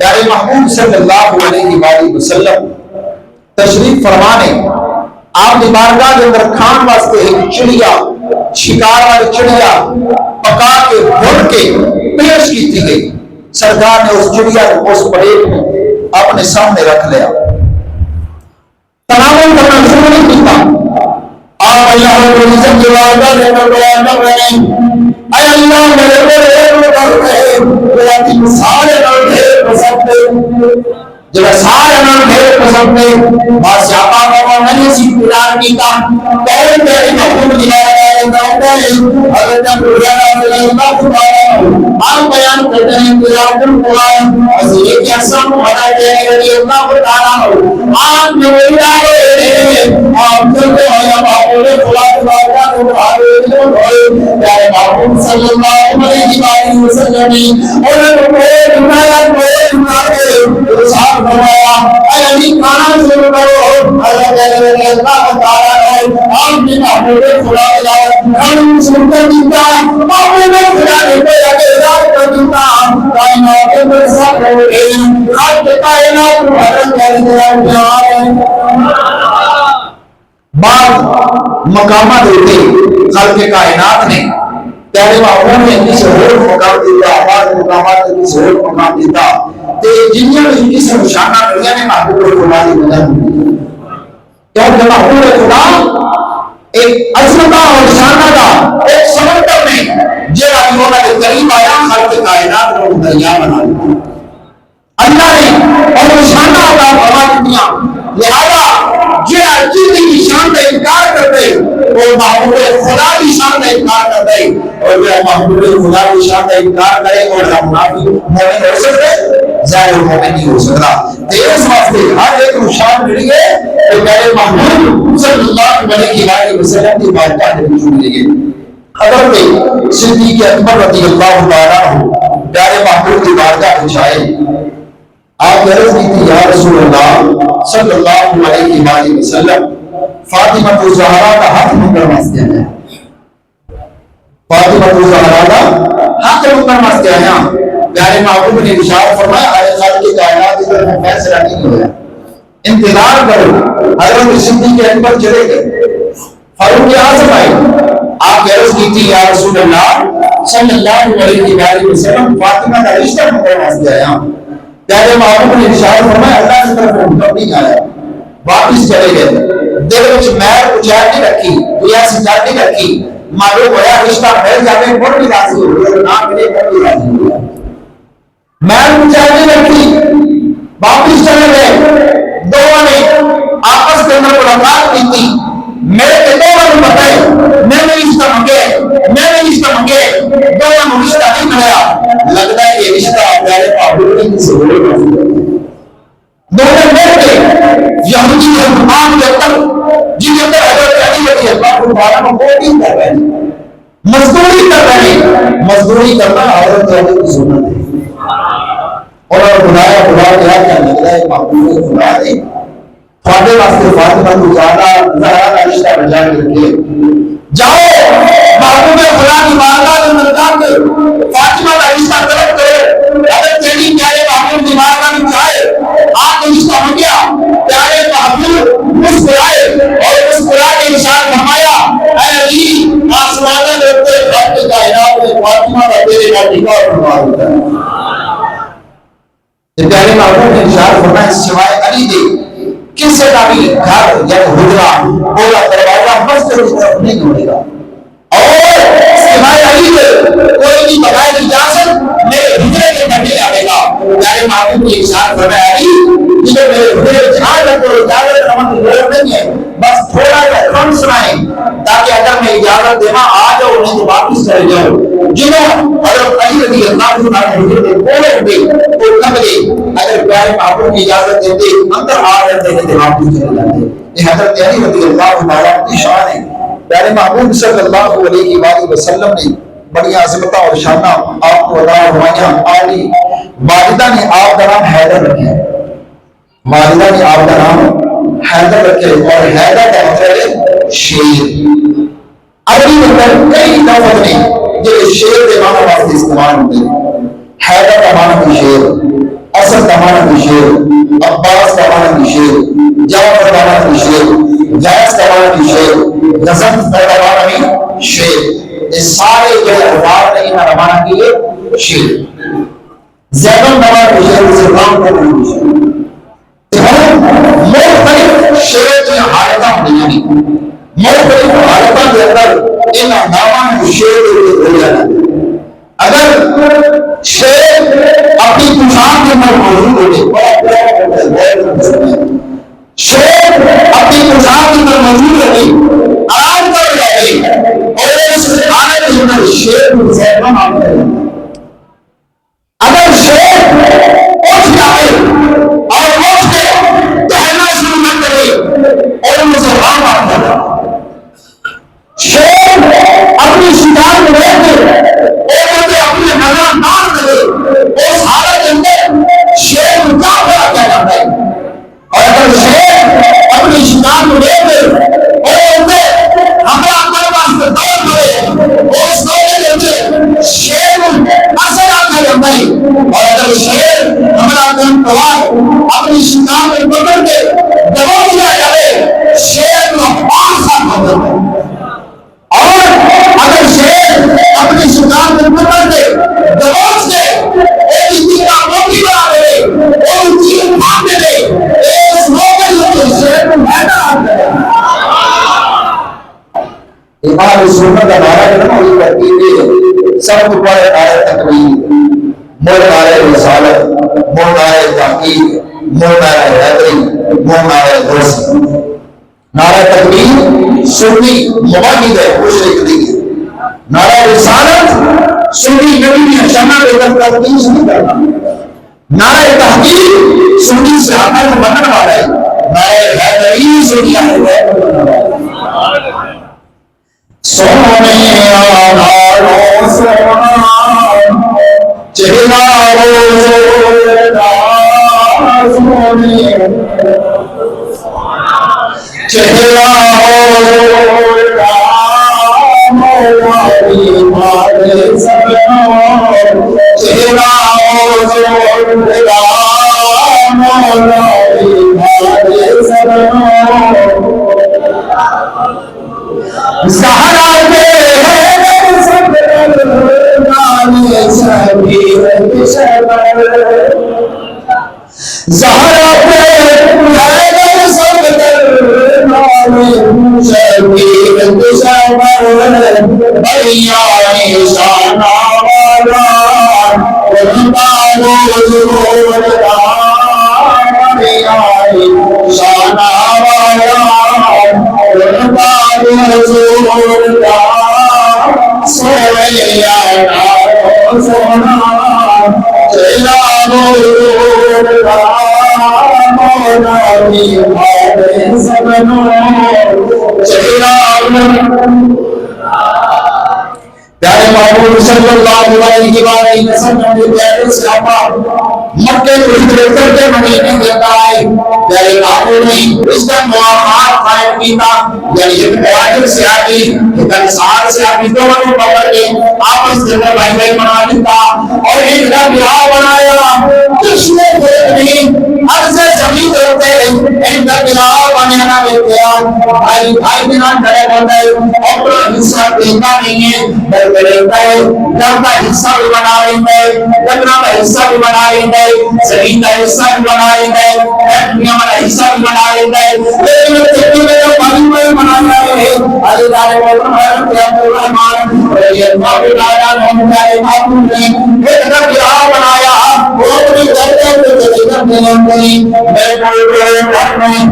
پیارے محمود صلی اللہ علیہ وسلم تشریف فرمانے آپ کی بارگاہ کے اندر کھان واسطے ایک چڑیا شکار والی چڑیا پکا کے بھون کے پیش کی تھی گئی. سرکار نے اس چڑیا کو اس پلیٹ میں اپنے سامنے رکھ لیا، تناول کرنا شروع نہیں کیتا۔ آپ اللہ رب العزت کی بارگاہ میں بیان کر رہے ہیں، اے اللہ میرے بڑے کر رہے میرا کی سارے نال ڈھیر پسند ہے، جب سارے نال ڈھیر پسند ہے بادشاہ کا نہیں سی پلان کیتا کون میری محبوب کی بارگاہ میں حضرت ابو ہریرہ رضی اللہ تعالی آپ بیان کرتے ہیں کہ القرآن عزیز کے احسان بنا دے رضی اللہ تعالی آپ نے آپ چلتے ہیں محبوب خدا تعالی کو پیارے محبوب صلی اللہ علیہ وسلم اور ارشاد فرمایا اے علی کھانا شروع کرو، حضرت اللہ تعالی آپ نے محبوب خدا تعالی سنتے دیتا محبوب خدا نے اعلان کر دیتا کائنات میں سب خلق کائنات حضرت بعض مقامات ہوتے خلق کائنات نے پیارے محبوب نے کسی اور مقام دیتا، بعض مقامات نے کسی اور مقام دیتا، تے جنیاں میں کسی نشانہ کریا نے محبوب خدا کی مدد ہوئی، کیونکہ محبوب خدا ایک عظمت اور نشانہ کا ایک سمندر میں جڑا کہ انہاں دے قریب آیا خلق کائنات کو دریا بنا دیا اللہ نے اور نشانہ عطا فرما دیا، لہذا جڑا چیز کی شان کا انکار کرتے وہ محبوب خدا کی شان کا انکار کرتے، اور جو محبوب خدا کی شان کا انکار کرے اور منافق مومن ہو سکتے ظاہر مومن نہیں ہو سکتا۔ اس واسطے ہر ایک کو شان ملی ہے کہ میرے محبوب صلی اللہ علیہ وسلم کی بارگاہ میں ملے گی۔ حضرت صدیق اکبر رضی اللہ تعالیٰ عنہ پیارے محبوب کی بارگاہ میں جائے، آپ عرض کی تھی یا رسول اللہ صلی اللہ علیہ وسلم فاطمہ الزہرا کا حق منکر واسطے ہیں، فاطمہ الزہرا کا حق منکر واسطے ہیں۔ پیارے محبوب نے ارشاد فرمایا اے خالق کائنات کی طرف فیصلہ نہیں ہوا، انتظار کرو۔ حضرت صدیق اکبر چلے گئے، فاروق اعظم آئے، آپ عرض کی تھی یا رسول اللہ صلی اللہ علیہ وسلم فاطمہ کا رشتہ منکر واسطے آیا۔ پیارے محبوب نے ارشاد فرمایا اللہ کی طرف حکم نہیں آیا، واپس چلے گئے۔ دل وچ مہر اچار نہیں رکھی، دنیا سجاد نہیں رکھی، معلوم ہوا رشتہ مل جاوے مڑ بھی راضی ہو گیا، نہ ملے مڑ بھی راضی ہو گیا۔ مہر اچار نہیں رکھی، واپس چلے گئے۔ دونوں نے آپس کے اندر ملاقات کی تھی، میرے کے دونوں نے بتائے میں نے رشتہ منگے، میں نے رشتہ منگے، دونوں رشتہ نہیں ملا۔ لگتا ہے یہ رشتہ پیارے محبوب نے کسی اور کو دیا۔ دونوں مل کے یہودی مسلمان کے اندر جن کے اندر حضرت علی رضی اللہ تعالیٰ عنہ ووٹنگ کر رہے ہیں، مزدوری کر رہے ہیں۔ مزدوری کرنا حضرت علی کی سنت ہے، اور بلایا بلا کیا کیا لگتا ہے محبوب خدا نے تھوڑے واسطے فاطمہ الزہرا کا رشتہ بجا کے رکھے۔ جاؤ محبوب خدا کی بارگاہ میں ملاقات کرو، فاطمہ کا رشتہ طلب کرو۔ اگر تیری پیارے محبوب کی بارگاہ میں جائے آپ نے رشتہ ہو گیا، پیارے محبوب مسکرائے اور مسکرا کے ارشاد فرمایا اے علی آسمانوں میں اڑتے خلق کائنات میں فاطمہ کا تیرے کا نکاح فرما دیتا ہے۔ پیارے محبوب نے ارشاد فرمایا سوائے علی دے کسی کا بھی گھر یا حجرہ بولا دروازہ مسجد کی طرف نہیں ہوئے گا، اور سوائے علی دے کوئی بھی بغیر اجازت میرے حجرے کے اندر نہیں آئے گا۔ پیارے محبوب نے ارشاد فرمایا علی جسے میرے حجرے جہاں تک تو اجازت رحمت ضرورت نہیں ہے، بس تھوڑا سا کم سنائیں تاکہ اگر میں اجازت دینا آ جاؤ نہیں تو واپس چلے جاؤ۔ جنہوں حضرت علی رضی اللہ عنہ حجرے کے کھولے ہوئے تو قبلے اگر پیارے محبوب کی اجازت دیتے اندر آ جاتے ہیں تو واپس چلے جاتے۔ یہ حضرت علی رضی اللہ تعالیٰ کی شان ہے۔ پیارے محبوب صلی اللہ علیہ وآلہ وسلم نے بڑی عظمتہ اور شانہ آپ کو عطا فرمائیاں۔ آلی والدہ نے آپ کا نام حیدر رکھا ہے، والدہ نے آپ کا نام حیدر رکھے، اور حیدر کا مطلب ہے شیر۔ عربی میں کئی لفظ نے جو شیر کے معنی واسطے استعمال ہوتے ہیں۔ حیدر کا معنی بھی شیر، اسد کا معنی بھی شیر، عباس کا معنی بھی شیر، جعفر کا معنی بھی شیر، غیاث کا معنی بھی شیر، غزنفر کا معنی بھی شیر۔ اس سارے جو الفاظ نے انہاں معنی کیے شیر۔ زیدن کا معنی بھی شیر، زبان کا معنی بھی شیر۔ اندر موجود ہوتے شیر اپنی پوشاک کے اندر موجود رہے آرام کر رہے اور اس کھانے کے اندر شیر کو زیادہ مانتے ہیں. اگر شیر اٹھ جائے اور اٹھ کے کہنا شروع نہ کرے اور ان سے رام آتا ہے, شیر اپنی شکار کو لے کے اور اپنے نظر نہ کرے اس حالت کے اندر شیر کیا ہوا کیا جاتا ہے. اور اگر شیر اپنی شکار کو لے کے اور ہمارا اپنے واسطے دور کرے اس دورے کے اندر شیر اثر آتا جاتا ہے. اور اگر شیر ہمارا اپنی شکار میں پکڑ کے دبا دیا جائے شیر کو آسان ہو جاتا ہے. اور اگر شیر اپنی شکار میں پکڑ کے دبوچ کے ایک چیز کا موقع بنا دے اور چیز کھا دے اس موقع سے شیر کو میدان امام سنت کا نعرہ ہے نا وہ ترتیب ہے سب کو پڑھے نعرہ تقریر مول نعرہ رسالت مول نعرہ تحقیق مول نعرہ حیدری مول نعرہ درسی. نعرہ تقریر سنی مواحد ہے مشرک نہیں ہے. نعرہ رسالت سنی نبی نے شمع کے اندر تقدیس نہیں کرنا. نعرہ تحقیق سنی صحابہ کو بننے والا ہے. نعرہ حیدری سنی ہے سونے آناروں سونا چہرہ روزہ سونے چہرہ روزہ مواری مارے سبنا چہرہ روزہ مواری مارے سبنا زہرا کے ہے صبر نانے شبیر شبر زہرا کے ہے صبر نانے شبیر شبر بیان شانہ والا قربانو زور بیان شانہ والا سونا چلا پیارے محبوب صلی اللہ علیہ وسلم نے پیارے صحابہ مکے کو ہجرت کرتے مدینے کے اندر آئے. پیارے محبوب نے اس کا معاملات قائم کیا یعنی ایک مہاجر سے آگے ایک انصار سے آگے دونوں کو پکڑ کے آپس کے اندر بھائی بھائی بنا لیتا اور ایک کا بیاہ بنایا. کشنے دیکھنے عرض زمین کرتے ایک کا بیاہ بنانا لیتے بھائی بھائی بنا ڈرے بندے اپنا حصہ دیتا نہیں ہے بلکہ ہے جب کا حصہ بھی بنائیں گے جبنا کا حصہ بھی بنائیں گے زمین کا حصہ بھی بنائیں گے دنیا کا حصہ بھی بنائیں گے لیکن تیری میں جو پانی میں بنانا ہے علی دار محمد کے عبدالرحمن رضی اللہ عنہ ہمارے محبوب نے ایک کا بیاہ بنایا وہ اپنی درجے پہ چلی کرتے ہیں میں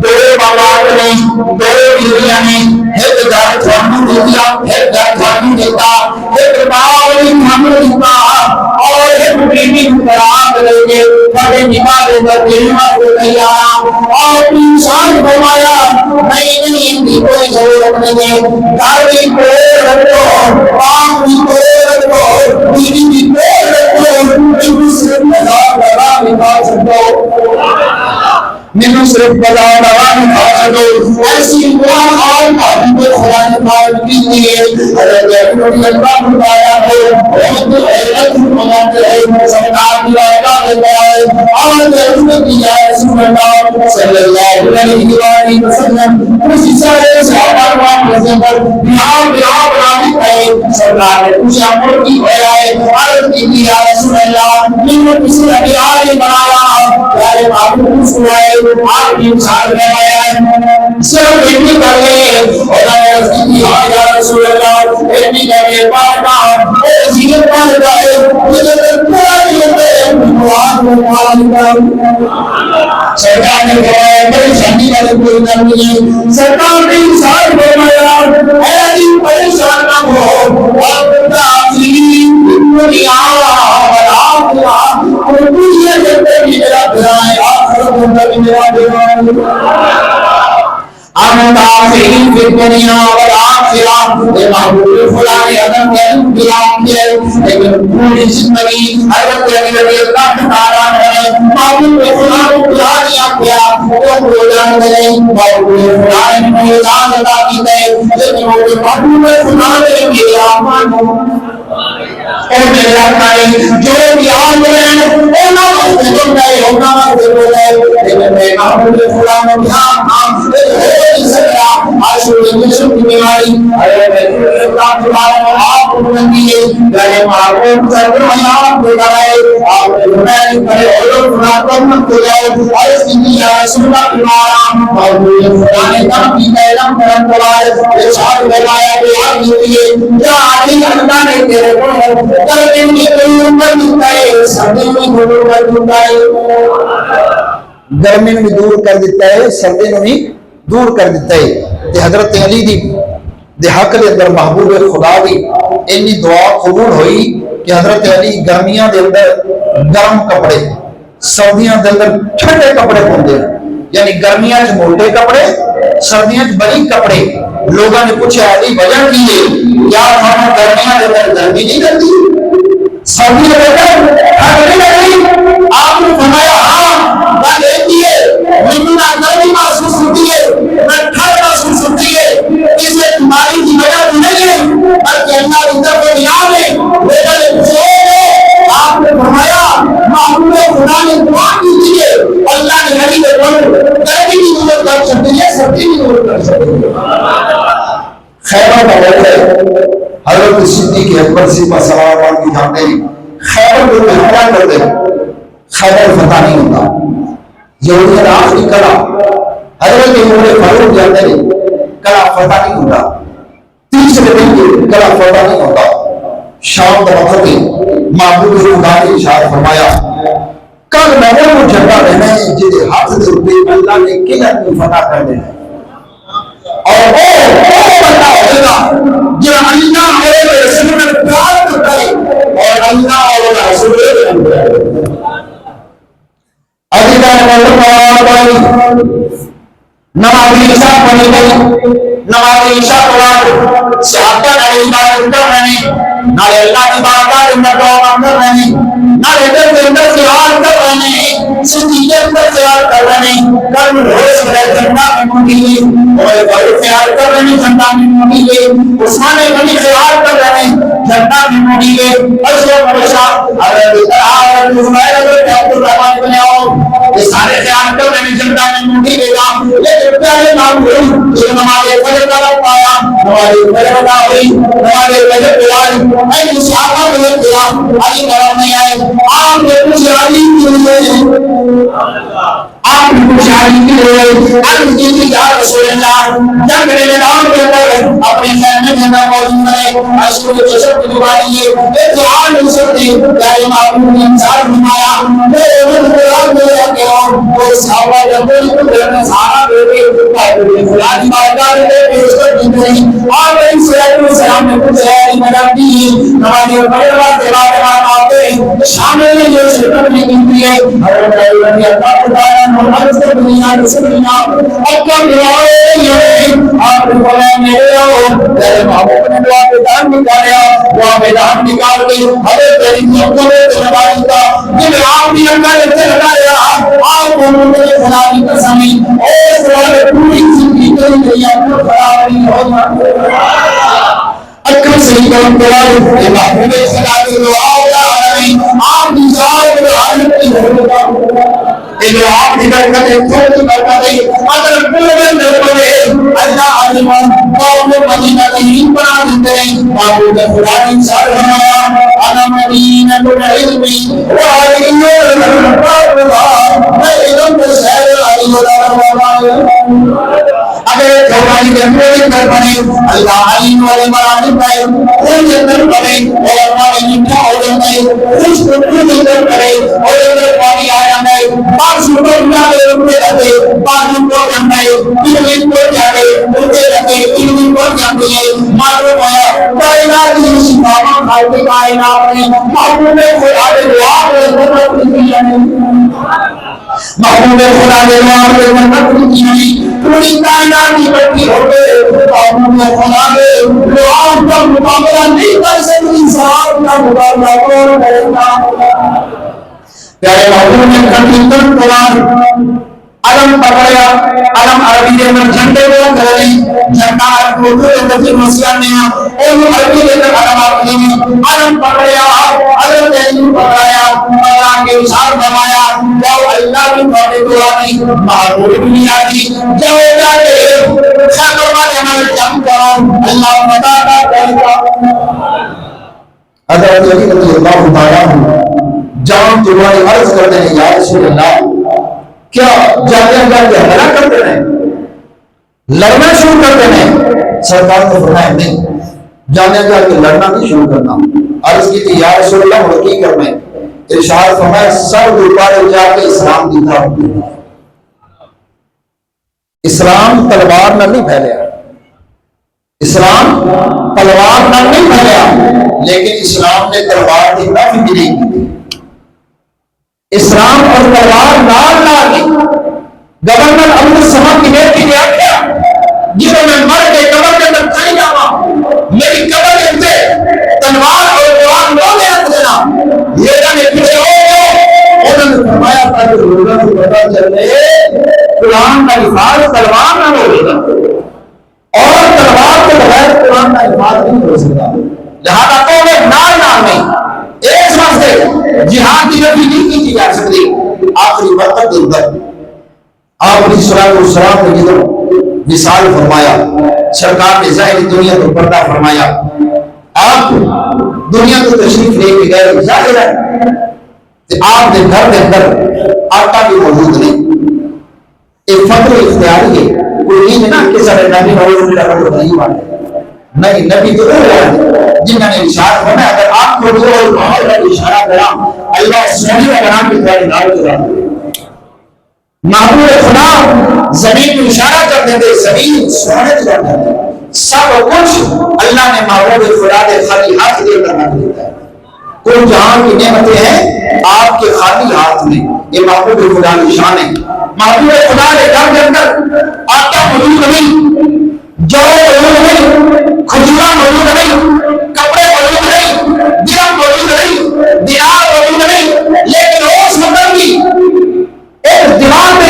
دو بابات نے دو بیویاں نے ایک گھر تھانو دیا ایک گھر تھانو دیتا ایک باولی ہم دیتا اور ایک بیوی برات لے گے بڑے نمازے پر کلمہ کو دیا اور انسان فرمایا نہیں ان کی کوئی ضرورت نہیں ہے گھر بھی کوئی رکھو کام بھی کوئی رکھو بیوی بھی کوئی رکھو ان صرف نظام لگا نکال سکو نینو صرف بلا نوان کھاڑو ایسی قرآن آل محبوب خدا نے قائم کی لیے حضرت رضی اللہ بتایا ہے رحمت حیرت مماتے ہیں سرکار کی آئیدہ دیتا ہے آمد رسول کی جائے رسول اللہ صلی اللہ علیہ وسلم اسی سارے صحابہ روان رضی پر بیہاں برابی ہے سرکار نے کچھ عمر کی ہوئے عرض کی دیا رسول اللہ نینو کسی ابھی آئے بنایا پیارے محبوب سنائے آپ کی انسان میں آیا ہے صرف اتنی کر لیں اور رسول یا رسول اللہ اتنی کر لیں پاکا اور زیدت پاک جائے مجھے تک پیاری ہوتے ہیں سرکار نے فرمایا پریشانی والی کوئی کام نہیں ہے. سرکار نے انسان فرمایا اے دل پریشان نہ ہو دنیا اور دنیا جب بھی میرا بھائی آخرت میں بھی میرا بھائی آمد آخرین فی الدنیا والآخرہ اے محبوب خدا نے عدم کے انقلاب کیا لیکن پوری زندگی حضرت علی رضی اللہ تعالیٰ نے محبوب خدا کو بلا دیا کیا وہ روزان کرے محبوب خدا نے میزان ادا کی گئے لیکن وہ محبوب خدا نے کیا مانو اور میرا کاری جو بھی آن رہے ہیں نہ مستقل گئے ہونا ضرور ہے لیکن میں محبوب خدا نے دھیان آن سکتا آشوری جسم کی بیماری اے میں اللہ تعالیٰ آپ کو بندیے گھرے محبوب سرور حیات کو کرائے آپ نے بنائے کرے اور خدا قرمت کو جائے اور اس کی نیہ رسول اللہ کی مارا محبوب خدا نے کام کی قیلم کرم کرائے ارشاد فرمایا کہ آپ یہ یا علی اللہ نے تیرے کو کرنے کی کوئی عمر دیتا ہے سردی میں دور کر دیتا ہے گرمی میں دور کر دیتا ہے سردی میں دور کر دیتا ہے تے حضرت علی دی حق دے اندر محبوب خدا دی انی دعا قبول ہوئی کہ حضرت علی گرمیاں دے اندر گرم کپڑے سردیاں دے اندر ٹھنڈے کپڑے پہنتے ہیں یعنی گرمیاں چ موٹے کپڑے سردیاں چ بڑی کپڑے لوگوں نے پوچھا علی وجہ کی ہے کیا ہم گرمیاں دے اندر گرمی نہیں لگتی سردیاں دے اندر ٹھنڈ نہیں لگتی آپ نے فرمایا ہاں بات ایک ہی ہے مجھے گرمی محسوس ہوتی ہے میں ٹھنڈ محسوس ہوتی ہے اس میں تمہاری کی وجہ نہیں ہے بلکہ اللہ کی طرف نیاز ہے لیکن آپ نے فرمایا محبوب خدا نے دعا کی ہے اللہ نے نبی کے بول گرمی کی دور کر سکتی ہے سردی کی دور کر سکتی ہے خیبر کا وقت ہے حضرت صدیق اکبر سے سلام کی جانتے ہیں خیبر کو حملہ کرتے خیبر فتح نہیں ہوتا یہودی نے آخری کلا حضرت عمر فاروق جانتے ہیں کلا فتح نہیں ہوتا تیسرے دن کے کلا فتح نہیں ہوتا شام کا وقت ہے محبوب خدا نے ارشاد فرمایا کل میں وہ جھنڈا لینا ہے جسے ہاتھ سے اوپر اللہ نے قلعہ کو فتح کر دینا ہے اور وہ بندہ ہوگا جو اللہ اور رسول میں پیار کرتا ہے اور اللہ اور رسول میں نماز عشاء پڑھی گئی نماز عشاء پڑھا صحابہ نے عبادت کر رہے نالے اللہ کی بارگاہ میں دعا کر رہے نالے دل کے اندر خیال کر رہے صدیق اندر خیال کر رہے کرم روز میں جنہ میں مونگی اور بڑے خیال کر رہے جنہ میں مونگی عثمان غنی خیال کر رہے جنہ میں مونگی اشرف بشا حضرت حضرت عمر بن عبد الرحمن بن عوف یہ سارے خیال کر رہے جنہ میں مونگی لیکن پہلے معلوم کہ نماز فجر کا وقت آیا نماز فجر ادا ہوئی نماز فجر پڑھائی اے صحابہ نے کیا علی نام نہیں آئے آپ نے کچھ علی کے لیے آپ نے کچھ علی کے لیے علی کی یا رسول اللہ جب میرے نام کے اندر اپنے خیمے میں نہ موجود ہے اشکر جسد کی دعائی ہے دعا نہیں سکتی کہ معلوم نے انسان فرمایا میرے من قرآن میں رکھے ہو وہ صحابہ جب نے سارا بیٹے فلانی بارگاہ میں پیش کر دی گئی اور ان سلام نے کچھ ہے مدد دی ہمارے بڑے بڑے دیوار آتے ہیں شامل نے جو شرکت نہیں کی ہے حضرت علی رضی اللہ تعالیٰ محمد سے دنیا رسول اللہ اکبر دعائے آپ نے فرمایا میرے ہو میرے محبوب نے دعا میدان نکالیا دعا میدان نکال کے حضرت علی کی اکبر نوائی کا جب آپ نے اللہ سے لگایا آپ کو مجھے خدا کی قسم اس والے پوری زندگی کے لیے اپنا خراب نہیں ہوگا اکرم صحیح کرم قرآن محبوب خدا کی دعا آپ کی ذات میں حالت کی ہوگا کہ آپ کی برکت ہے خود کی برکت ہے اگر پورے میں پڑے اللہ علیمان قوم مدینہ نہیں بنا دیتے ہیں محبوب خدا نے ارشاد فرمایا انا مدینہ العلم وعلم میں علم کے شہر علی اگر قرآن کے اندر کر بنے اللہ علیم والے مراتب ہے ان کے اندر بنے اور ہمارے نکاح ہو جاتے ہیں اس کو پوری اندر کرے اور اندر پانی آیا بجلی پڑ جاتے اڑتے رہتے بجلی پڑ جاتی ہے معلوم ہوا کائنات کی شفاوا خالق کائنات نے محبوب خدا نے دعا محبوب خدا نے پوری کائنات کی بٹی ہو گئے محبوب خدا نے دعا کا مقابلہ نہیں کر سکتی انسان کا مقابلہ کون کرے گا پیارے محبوب نے کنٹینر قرآن علم پکڑیا علم عربی کے اندر جھنڈے کو کھڑی جھنڈا اردو کے اندر پھر مسیح نے اور عربی کے اندر علم اپنی علم پکڑیا علم نے پکڑایا اللہ کے اشار فرمایا جاؤ اللہ کی باتیں دعا نہیں محبوب دنیا کی جاؤ جا کے خیبر والے عمل جم کرو اللہ بتا کہتا حضرت علی رضی اللہ تعالیٰ جان تمہاری عرض کرتے ہیں یا رسول اللہ کیا جاتے ہیں کہ حملہ کرتے ہیں لڑنا شروع کرتے ہیں سرکار نے فرمایا نہیں جانے جا کے لڑنا نہیں شروع کرنا عرض کی تھی یا رسول اللہ وہ کی کرنا ہے ارشاد فرمایا سب دوبارے جا کے اسلام دیتا ہوں اسلام تلوار نہ نہیں پھیلیا اسلام تلوار نہ نہیں پھیلیا لیکن اسلام نے تلوار کی نفی بھی نہیں کی اسلام اور تلوار لال لال نہیں گورنر ابو الصمد کی بیٹی نے آخیا جنہوں میں مر کے قبر کے اندر کھائی جاوا میری قبر کے اندر تلوار اور قرآن نہ لے آتے دینا یہ نے پیچھے ہو گئے انہوں نے فرمایا تھا کہ لوگوں کو پتا چلے قرآن کا حفاظ تلوار نہ ہوگی اور تلوار کے بغیر قرآن کا حفاظ نہیں ہو سکتا لہذا تو میں نال نال نہیں ایک واسطے جہاد کی نفی نہیں کی جا سکتی آخری وقت کے اندر آپ علیہ الصلوۃ والسلام نے جدو مثال فرمایا سرکار نے ظاہری دنیا کو پردہ فرمایا آپ دنیا کو تشریف لے کے گئے ظاہر ہے کہ آپ کے گھر کے اندر آٹا بھی موجود نہیں ایک فقر اختیاری ہے کوئی نہیں نا کہ سارے نبی نہیں نہیں نبی تو وہ ہے جنہوں نے اشارہ فرمایا اگر آپ کو دو اور ماحول کا اشارہ کرا اللہ سونے کا نام کی تمہاری نال کرا محبوب خدا زمین میں اشارہ کر دیتے زمین سونے کر دیتے سب کچھ اللہ نے محبوب خدا کے خالی ہاتھ دے کر رکھ دیتا ہے کوئی جہان کی نعمتیں ہیں آپ کے خالی ہاتھ میں یہ محبوب خدا کی شان ہے محبوب خدا کے گھر کے اندر آٹا موجود نہیں جو موجود نہیں کھجورا موجود نہیں کپڑے موجود نہیں درہم موجود نہیں دینار موجود نہیں لیکن اس وقت بھی ایک دیوار میں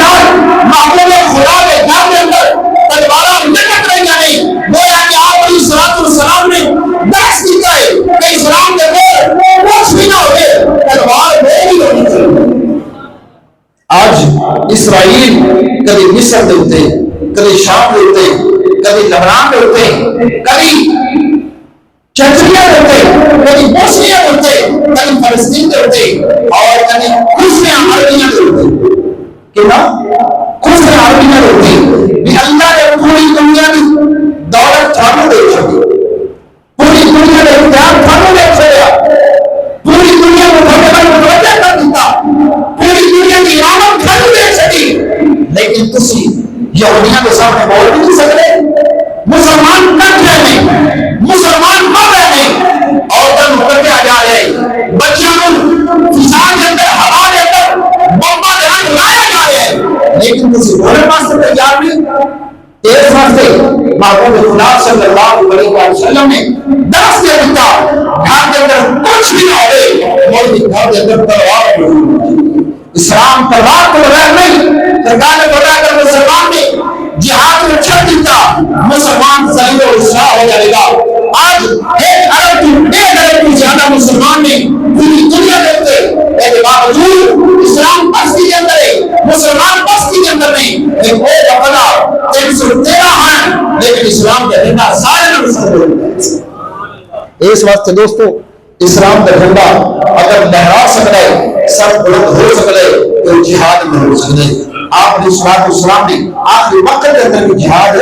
محبوب خدا کے گھر کے اندر تلواریں لٹک رہی نہیں گویا کہ آپ علیہ الصلوۃ والسلام نے درس دیتا ہے کہ اسلام کے اندر کچھ بھی نہ ہوئے تلوار نہیں ہونی چاہیے آج اسرائیل کبھی مصر دے ہوتے کبھی شام دے ہوتے کبھی لبنان میں ہوتے کبھی چچریا ہوتے کبھی بوسنیا ہوتے کبھی فلسطین میں ہوتے اور کبھی خوشیاں عربیاں ہوتے کیا خوشیاں عربیاں ہوتے کہ اللہ نے پوری دنیا کی دولت تھانوں دے چھوڑی پوری دنیا نے اختیار تھانوں دے چھوڑا پوری دنیا کو بھگوان متوجہ کر دیتا پوری دنیا کی امامت تھانوں دے چھوڑی لیکن تسی یہودیاں کے سامنے بول بھی نہیں سکتے مسلمان کٹ رہے ہیں مسلمان مر رہے ہیں عورتوں کو کٹیا جا رہے ہیں بچیوں کو فضا کے اندر ہوا کے اندر بمبا کے رنگ لائے جا رہے ہیں لیکن کسی بولے واسطے تیار نہیں اس واسطے محبوب خدا صلی اللہ علیہ وسلم نے درس دے دیتا گھر کے اندر کچھ بھی نہ ہوئے مولوی گھر کے اندر تلوار اسلام تلوار کو بغیر نہیں سرکار نے بتا کر مسلمان نے جہاد میں چھڑ دیتا مسلمان صحیح و اصلاح ہو جائے گا آج ایک ارب کی 1.5 ارب کی زیادہ مسلمان نے پوری دنیا کے اندر ایک باوجود اسلام بستی کے اندر ہے مسلمان بستی کے اندر نہیں ایک اور اپنا 313 ہیں لیکن اسلام کا جھنڈا سارے میں مسلمان ہے اس واسطے دوستو اسلام کا جھنڈا اگر لہرا سکتا ہے سب بلند ہو سکتا ہے تو جہاد میں ہو سکتا ہے آپ نے اسلام نے آخری وقت کے اندر جہاد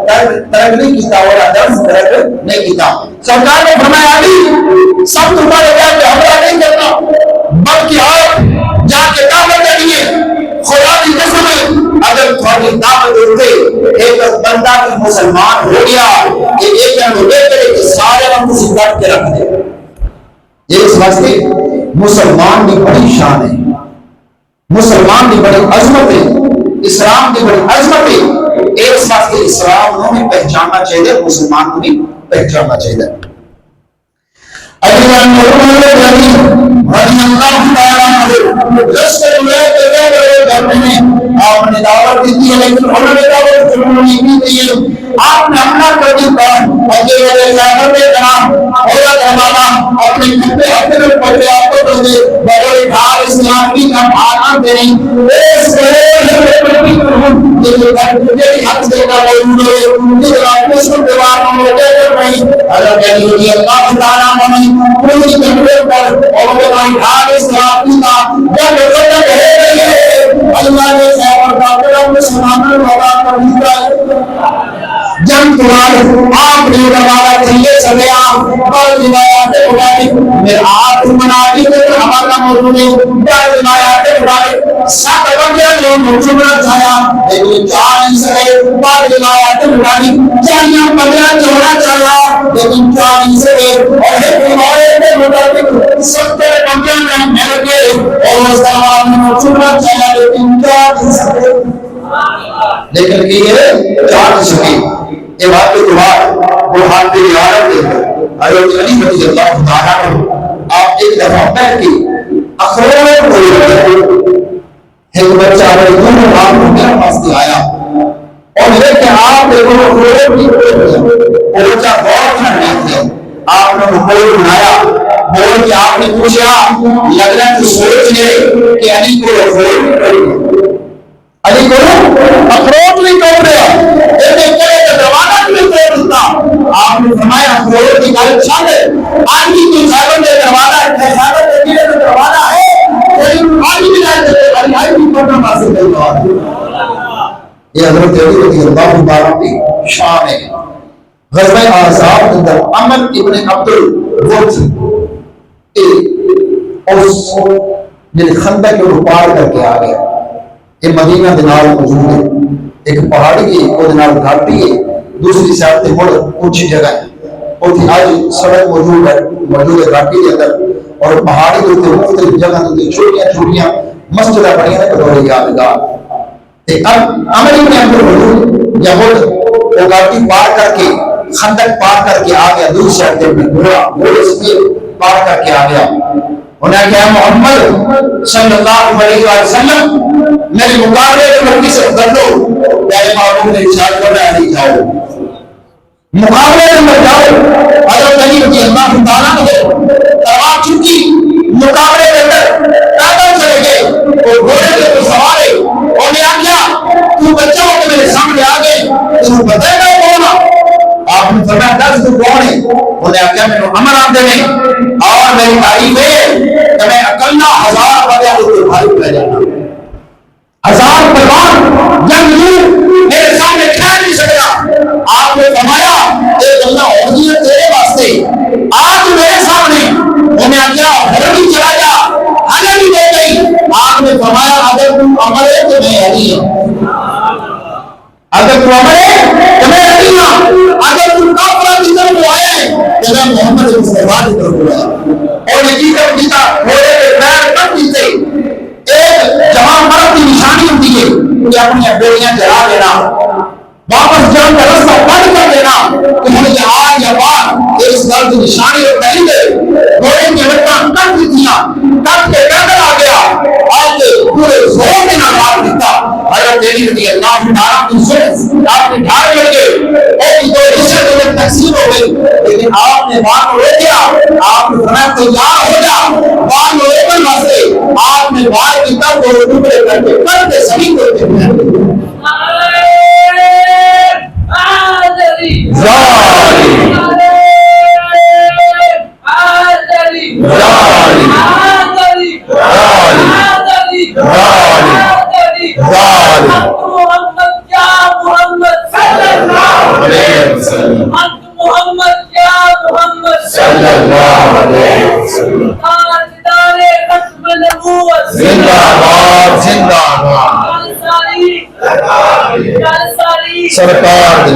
ترک نہیں کیتا اور درس ترک نہیں کیتا سرکار نے فرمایا علی سب تمہارے گھر پہ حملہ نہیں کرنا بلکہ آپ جا کے دعوت دینی ہے خدا کی قسم ہے اگر تمہاری دعوت دیتے کٹ کے رکھ دے. یہ اس واسطے مسلمان کی بڑی شان ہے, مسلمان کی بڑی عظمت ہے, اسلام کی بڑی عظمت ہے. اس واسطے اسلام کو بھی پہچاننا چاہیے, مسلمان کو بھی پہچاننا چاہیے. آپ نے دعوت دی ہے لیکن انہوں نے دعوت قبول نہیں کی ہے. آپ نے اپنا کبھی اپنے کتنے ہفتے میں پڑھے آپ کو بڑے ڈھال اسلامی کا بھانا دیں جنگ آپ نے ہمارا چاہیے سمے آپ میرا آپ مناتی ہمارا موجود ہے سات بندے موجود چاہیا لیکن چار نہیں سکے بعد چاہیے پندرہ چوڑا چاہیا لیکن چار نہیں سکے اور ہمارے مطابق ستر بندے میں مل گئے اور موجود چاہیا لیکن چار نہیں سکے لیکن یہ چار نہیں سکے. یہ بات کے بعد قرآن کی رعایت ہے. حضرت علی رضی اللہ تعالیٰ عنہ آپ ایک دفعہ بیٹھ کے اخروٹ کو ایک بچہ اپنے دونوں ہاتھ میں میرے پاس سے آیا اور یہ کہ آپ نے وہ اخروٹ کی وہ بچہ بہت ناراض ہے. آپ نے اخروٹ بنایا بول کے آپ نے پوچھا لگ رہا تو سوچ لے کہ علی کو اخروٹ کرے علی کو اخروٹ نہیں کر رہا آپ نے فرمایا اخروٹ کی گل چھوڑ آج بھی تو سالوں میں دروازہ ہے سالوں میں میرے تو دروازہ ہے لیکن آج بھی نہیں آج بھی پڑھنا حاصل نہیں ہوا. یہ حضرت علی رضی اللہ تعالیٰ کی شان ہے. غزوہ احزاب کے اندر عمر ابن عبد الوت اس جن خندق کو پار کر کے آ گیا. یہ مدینہ دینار موجود ہے, ایک پہاڑی کی وہ دینار گھاٹی ہے, دوسری سائڈ سے مڑ اونچی جگہ ہے اور آج سڑک موجود ہے گھاٹی کے اندر اور پہاڑی کے اوپر مختلف جگہ تے چھوٹیاں چھوٹیاں مسجدیں بنی ہیں بطور یادگار. اب عمر ابن عبد الوت یہود وہ گھاٹی پار کر کے خندق پار کر کے آ گیا, دوسری سائڈ سے گھوڑے سے پار کر کے آ گیا. انہیں کہا محمد صلی اللہ علیہ وسلم میرے مقابلے میں کسی سے کر دو. پہلے معلوم نے ارشاد کرنا نہیں جاؤ مقابلے میں جاؤ. حضرت علی رضی اللہ تعالیٰ عنہ تلوار چکی مقابلے میں پیدل چلے گئے اور گھوڑے کے اوپر سوار ہے اور نے کہا تو بچہ ہو کے میرے سامنے آ گئے تو بتائے گا کون. آپ نے فرمایا دس تو کون ہے. انہیں کہا میں عمر آمدے میں اور میری تعریف ہے کہ میں اکلا 1000 بغیر تو بھائی پہ جانا 1000 پروان جنگ میرے سامنے کھڑا نہیں سکتا. آپ نے فرمایا ایک اللہ اور دیا تیرے واسطے آج میرے سامنے انہیں کیا ہرنی چلا جا ہرنی دے گئی. آپ نے فرمایا اگر تم عمر ہے تو میں علی ہوں, اگر تم عمر ہے تو میں علی ہوں, اگر تم کافر کی طرف آیا ہے تو میں محمد مصطفیٰ کی طرف آیا. اور یہ طرف جیتا گھوڑے کے پیر کٹ دیتے. ایک جوان مرد کی نشانی ہوتی ہے کہ اپنی بیڑیاں جلا دینا, واپس جان کا رستہ بند کر دینا کہ ہمیں آج یا بار اس گھر کی نشانی اور نہیں دے. گھوڑے کی لٹاں کٹ دیتیاں, کٹ کے پیدل آ گیا, آج پورے زور میں نہ مار دیتا. حضرت علی رضی اللہ تعالیٰ کی سن آپ نے ڈھال کر کے ایک دو حصے میں تقسیم ہو گئی, لیکن آپ نے بات کو روک دیا. آپ نے فرمایا تیار ہو جا بات کو روکنے واسطے آپ نے بات کی تب وہ ٹکڑے کر کے کر کے سبھی کو سرکار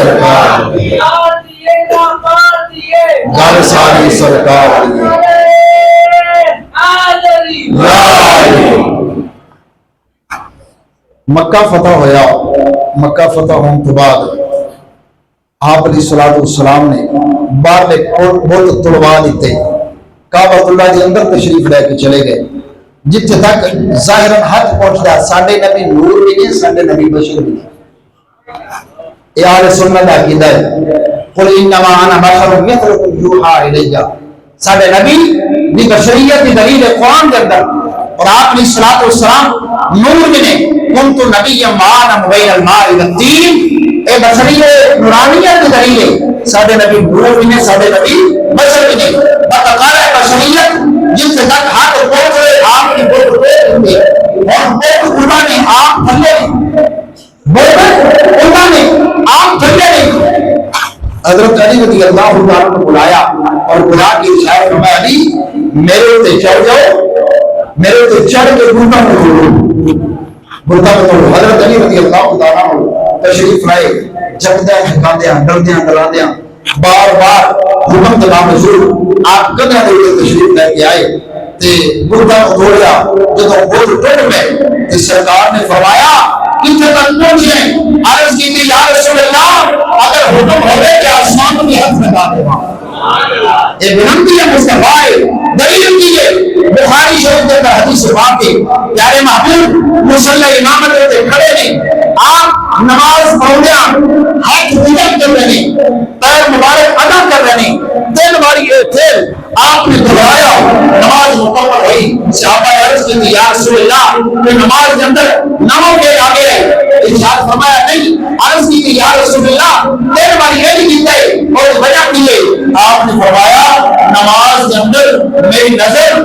سرکار گھر ساری سرکار مکہ فتح ہویا. مکہ فتح ہونے کے بعد آپ علیہ الصلوۃ والسلام نے باہر بت توڑوا دیتے. کعبۃ اللہ کے اندر تشریف لے کے چلے گئے جتنے تک ظاہراً ہاتھ پہنچتا ساڈے نبی نور بھی نہیں ساڈے نبی بشر بھی نہیں. یہ اہل سنت کا عقیدہ ہے. قل انما انا بشر مثلکم یوحى الی. ساڈے نبی دی بشریت کی دلیل ہے قرآن کے اندر. اور آپ علیہ الصلوۃ والسلام نور بھی نہیں. کنت نبیا معنا بین الماء والطین. اے بشریت نورانیت کی دلیل ہے. ساڈے نبی نور بھی نہیں ساڈے نبی بشر بھی نہیں. بتقال بشریت جن سے تک ہاتھ پہنچ رہے آپ کی بہت ہوتے اور بہت خدا نے آپ تھلے بہت خدا نے آپ تھلے نہیں. حضرت علی رضی اللہ عنہ کو بلایا اور بلا کے ارشاد فرمایا علی میرے تے چڑھ جاؤ میرے تے چڑھ کے گھٹنا توڑو. حضرت علی رضی اللہ عنہ تشریف لائے جگدہ ٹھکاندیاں ڈردیاں بار بار حکم دلا مزور آپ قدرہ دے تشریف لے کے آئے تے گھٹنا توڑیا. جب وہ ٹوٹ گئے تو سرکار نے فرمایا کتنے تک پہنچے. عرض کی تھی یا رسول اللہ اگر حکم ہوئے کہ آسمان میں ہاتھ لگا دے وہاں. یہ بنمتی ہے مصطفیٰ دلیل کیجئے. بخاری شریف کے اندر حدیث پاک کے پیارے محبوب مصلی امامت ہوتے کھڑے نہیں. آپ نماز پڑھنے ہاتھ اجر کر رہے ہیں پیر مبارک ادا کر رہے ہیں. دل باری تھیل آپ نے دہرایا نماز مکمل ہوئی. صحابہ عرض کی تھی یا رسول اللہ کہ نماز کے اندر نمو کے آگے رہے. ارشاد فرمایا نہیں. عرض کی تھی یا رسول اللہ دل باری یہ نہیں کیتے اور وجہ کیے. آپ نے فرمایا نماز کے اندر میری نظر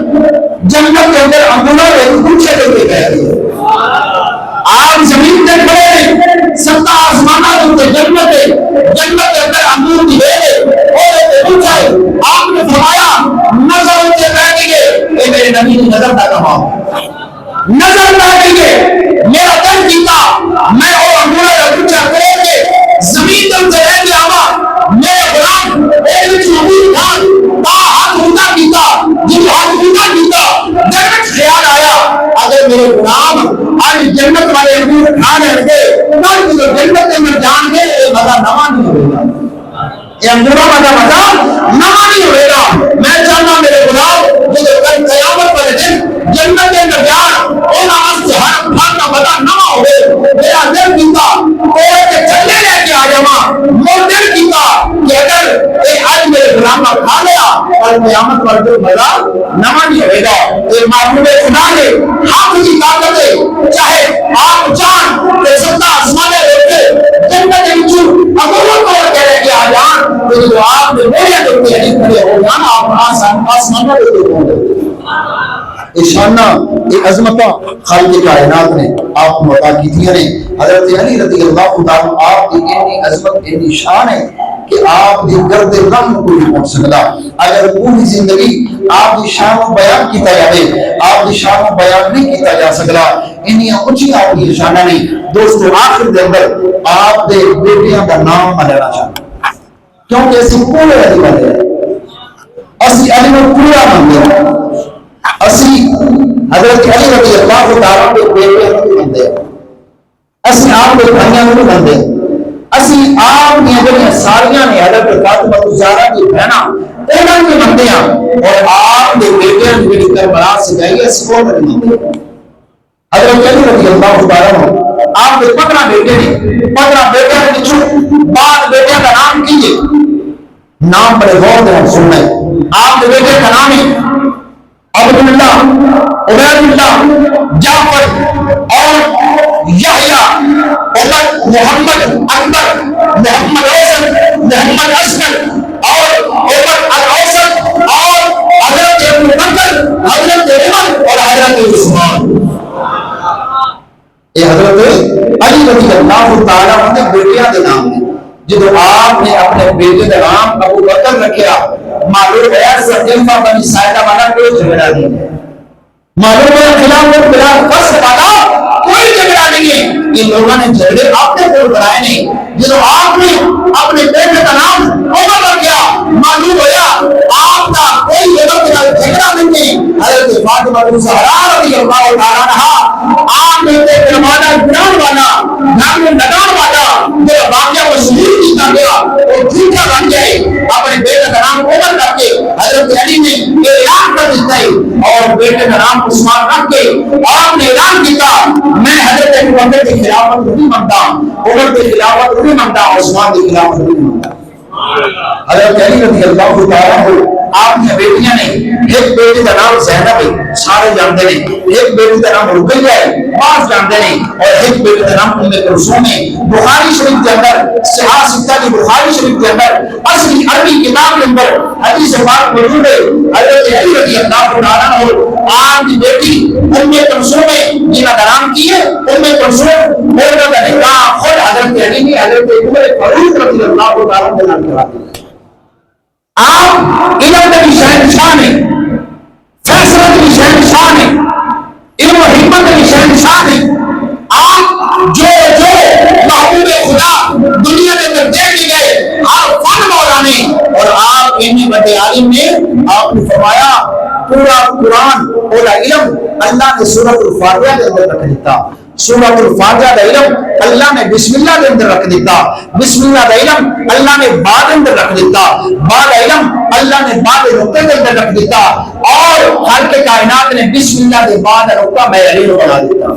جنت کے اندر انگوروں کے گچھے دیکھتے گئے. آپ زمین پہ کھڑے ہیں ستا آسمانات کے جنت ہے جنت کے اندر انگور کی بیلے اور گچھے. آپ نے فرمایا نظر ان سے کہہ دیجئے اے میرے نبی کی نظر نہ کماؤ نظر نہ دیجئے میرا دل کیتا میں وہ انگوروں کا گچھا کرے کے زمین تم سے رہ گیا ہوا میرے غلام ایک چوبی خان تا ہاتھ اونچا کیتا جن ہاتھ اونچا کیتا جنت خیال آیا اگر میرے غلام آج جنت والے انگور کھانے لگے تو جنت میں جان گے یہ مزہ نواں نہیں ہوگا. یہ انگوروں کا مزہ نواں نہیں ہوگا. میں چاہتا میرے غلام جو کل قیامت والے دن جنت کے اندر جان اور آج سے ہر پھل کا مزہ نواں ہوگا. میرا دل کیتا کوڑے کے چلے لے کے آ جاواں مور دل کیتا کہ اگر یہ آج میرے غلام کا کھا لیا اور قیامت والے دن مزہ نواں نہیں ہوگا. یہ محبوب خدا نے ہاتھ کی طاقت ہے چاہے آپ جان کہ ستا آسمانے روکے جنت انچو اگروں کو کہہ کے آ جان تو جو آپ نے میرے دیکھتے ہیں کھڑے ہو جانا آپ آسمانے روکے ہوں. اشانہ یہ عظمتہ خالق کائنات نے آپ کو عطا کی تھی. حضرت علی رضی اللہ عنہ آپ کی اتنی عظمت اتنی شان ہے کہ آپ دی گرد رحم کو نہیں پہنچ سکتا. اگر پوری زندگی آپ دی شان کو بیان کیتا جائے آپ دی شان کو بیان نہیں کیتا جا سکتا. اتنی اونچی آپ کی شان نہیں. دوستو آخر دے اندر آپ دے بیٹیاں کا نام میں لینا چاہتا کیونکہ اسی پورے علی بندے ہیں اسی علی میں پورا بندے ہیں اسی حضرت علی رضی اللہ تعالیٰ کے بیٹے کو بندے ہیں اسی آپ کے بھائیاں کو بندے ہیں اسی آپ نے جڑیاں ساریاں نے حضرت فاطمہ الزہرا کی بہنا انہاں کے بندے ہیں اور آپ کے بیٹے نے جڑی کربلا سے گئی ہے اس کو بندے ہیں. حضرت علی رضی اللہ تعالیٰ آپ کے 15 بیٹے نے 15 بیٹے کے پچھو بعد بیٹے کا نام کیجئے نام بڑے غور سے سننا ہے. آپ کے بیٹے کا نام ہے عبداللہ عبید اللہ جعفر اور یحییٰ عمر محمد اکبر محمد اوسط محمد اصغر اور عمر الاوسط اور حضرت ابو بکر حضرت عمر اور حضرت عثمان. یہ حضرت علی رضی اللہ تعالیٰ عنہ بیٹیاں کے نام ہیں. جب آپ نے اپنے بیٹے کا نام ابو بکر رکھا معلوم ہے سجنفہ بنی سائدہ والا کوئی جھگڑا نہیں ہے. معلوم ہے خلاف فرض والا کوئی جھگڑا لیے ان لوگوں نے جھگڑے اپنے کو بنائے نہیں. جب آپ نے اپنے بیٹے کا نام عمر رکھا معلوم ہوا آپ کا کوئی جھگڑا نہیں. حضرت فاطمہ الزہرا رضی اللہ تعالیٰ عنہا آپ نے ایک زمانہ گناہ والا نام لگان والا جو واقعہ کو شہید کیا گیا وہ جھوٹا بن جائے اپنے بیٹے کا نام عمر رکھ کے حضرت علی نے اعلان کر دیتا ہے اور بیٹے کا نام عثمان رکھ کے آپ نے اعلان کیا میں حضرت عمر کی خلافت نہیں مانتا, عمر کی خلافت نہیں مانتا, عثمان کی خلافت نہیں مانتا. حضرت علی رضی اللہ تعالیٰ عنہ آپ کی بیٹیاں نے ایک بیٹی کا نام زینب ہے سارے جانتے ہیں, ایک بیٹی کا نام رقیہ ہے بعض جانتے ہیں, اور ایک بیٹی کا نام ام کلثوم ہے. بخاری شریف کے اندر صحاح ستہ کی بخاری شریف کے اندر اصلی عربی کتاب کے اندر حدیث پاک موجود ہے. حضرت علی رضی اللہ تعالیٰ عنہ آپ کی بیٹی ام کلثوم ہے جن کا نام کی ہے ام کلثوم, بیٹا کا نکاح خود حضرت علی نے حضرت عمر فاروق رضی اللہ تعالیٰ عنہ نے کرا دیا. آپ علم کی شہنشاہ ہیں, فیصلہ کی شہنشاہ ہیں, علم و حکمت کی شہنشاہ ہیں. آپ جو محبوب خدا دنیا کے اندر دیکھ لی گئے آپ فن مولا نے, اور آپ اتنے بڑے عالم نے آپ نے فرمایا پورا قرآن پورا علم اللہ نے سورۃ الفاتحہ کے اندر رکھ دیتا. سورۃ الفاتحہ کا علم اللہ نے بسم اللہ کے اندر رکھ دیتا, بسم اللہ کا علم اللہ نے بعد اندر رکھ دیتا, بعد علم اللہ نے بعد نقطے کے اندر رکھ دیتا, اور خالق کائنات نے بسم اللہ کے بعد نقطہ میں علی بنا دیتا.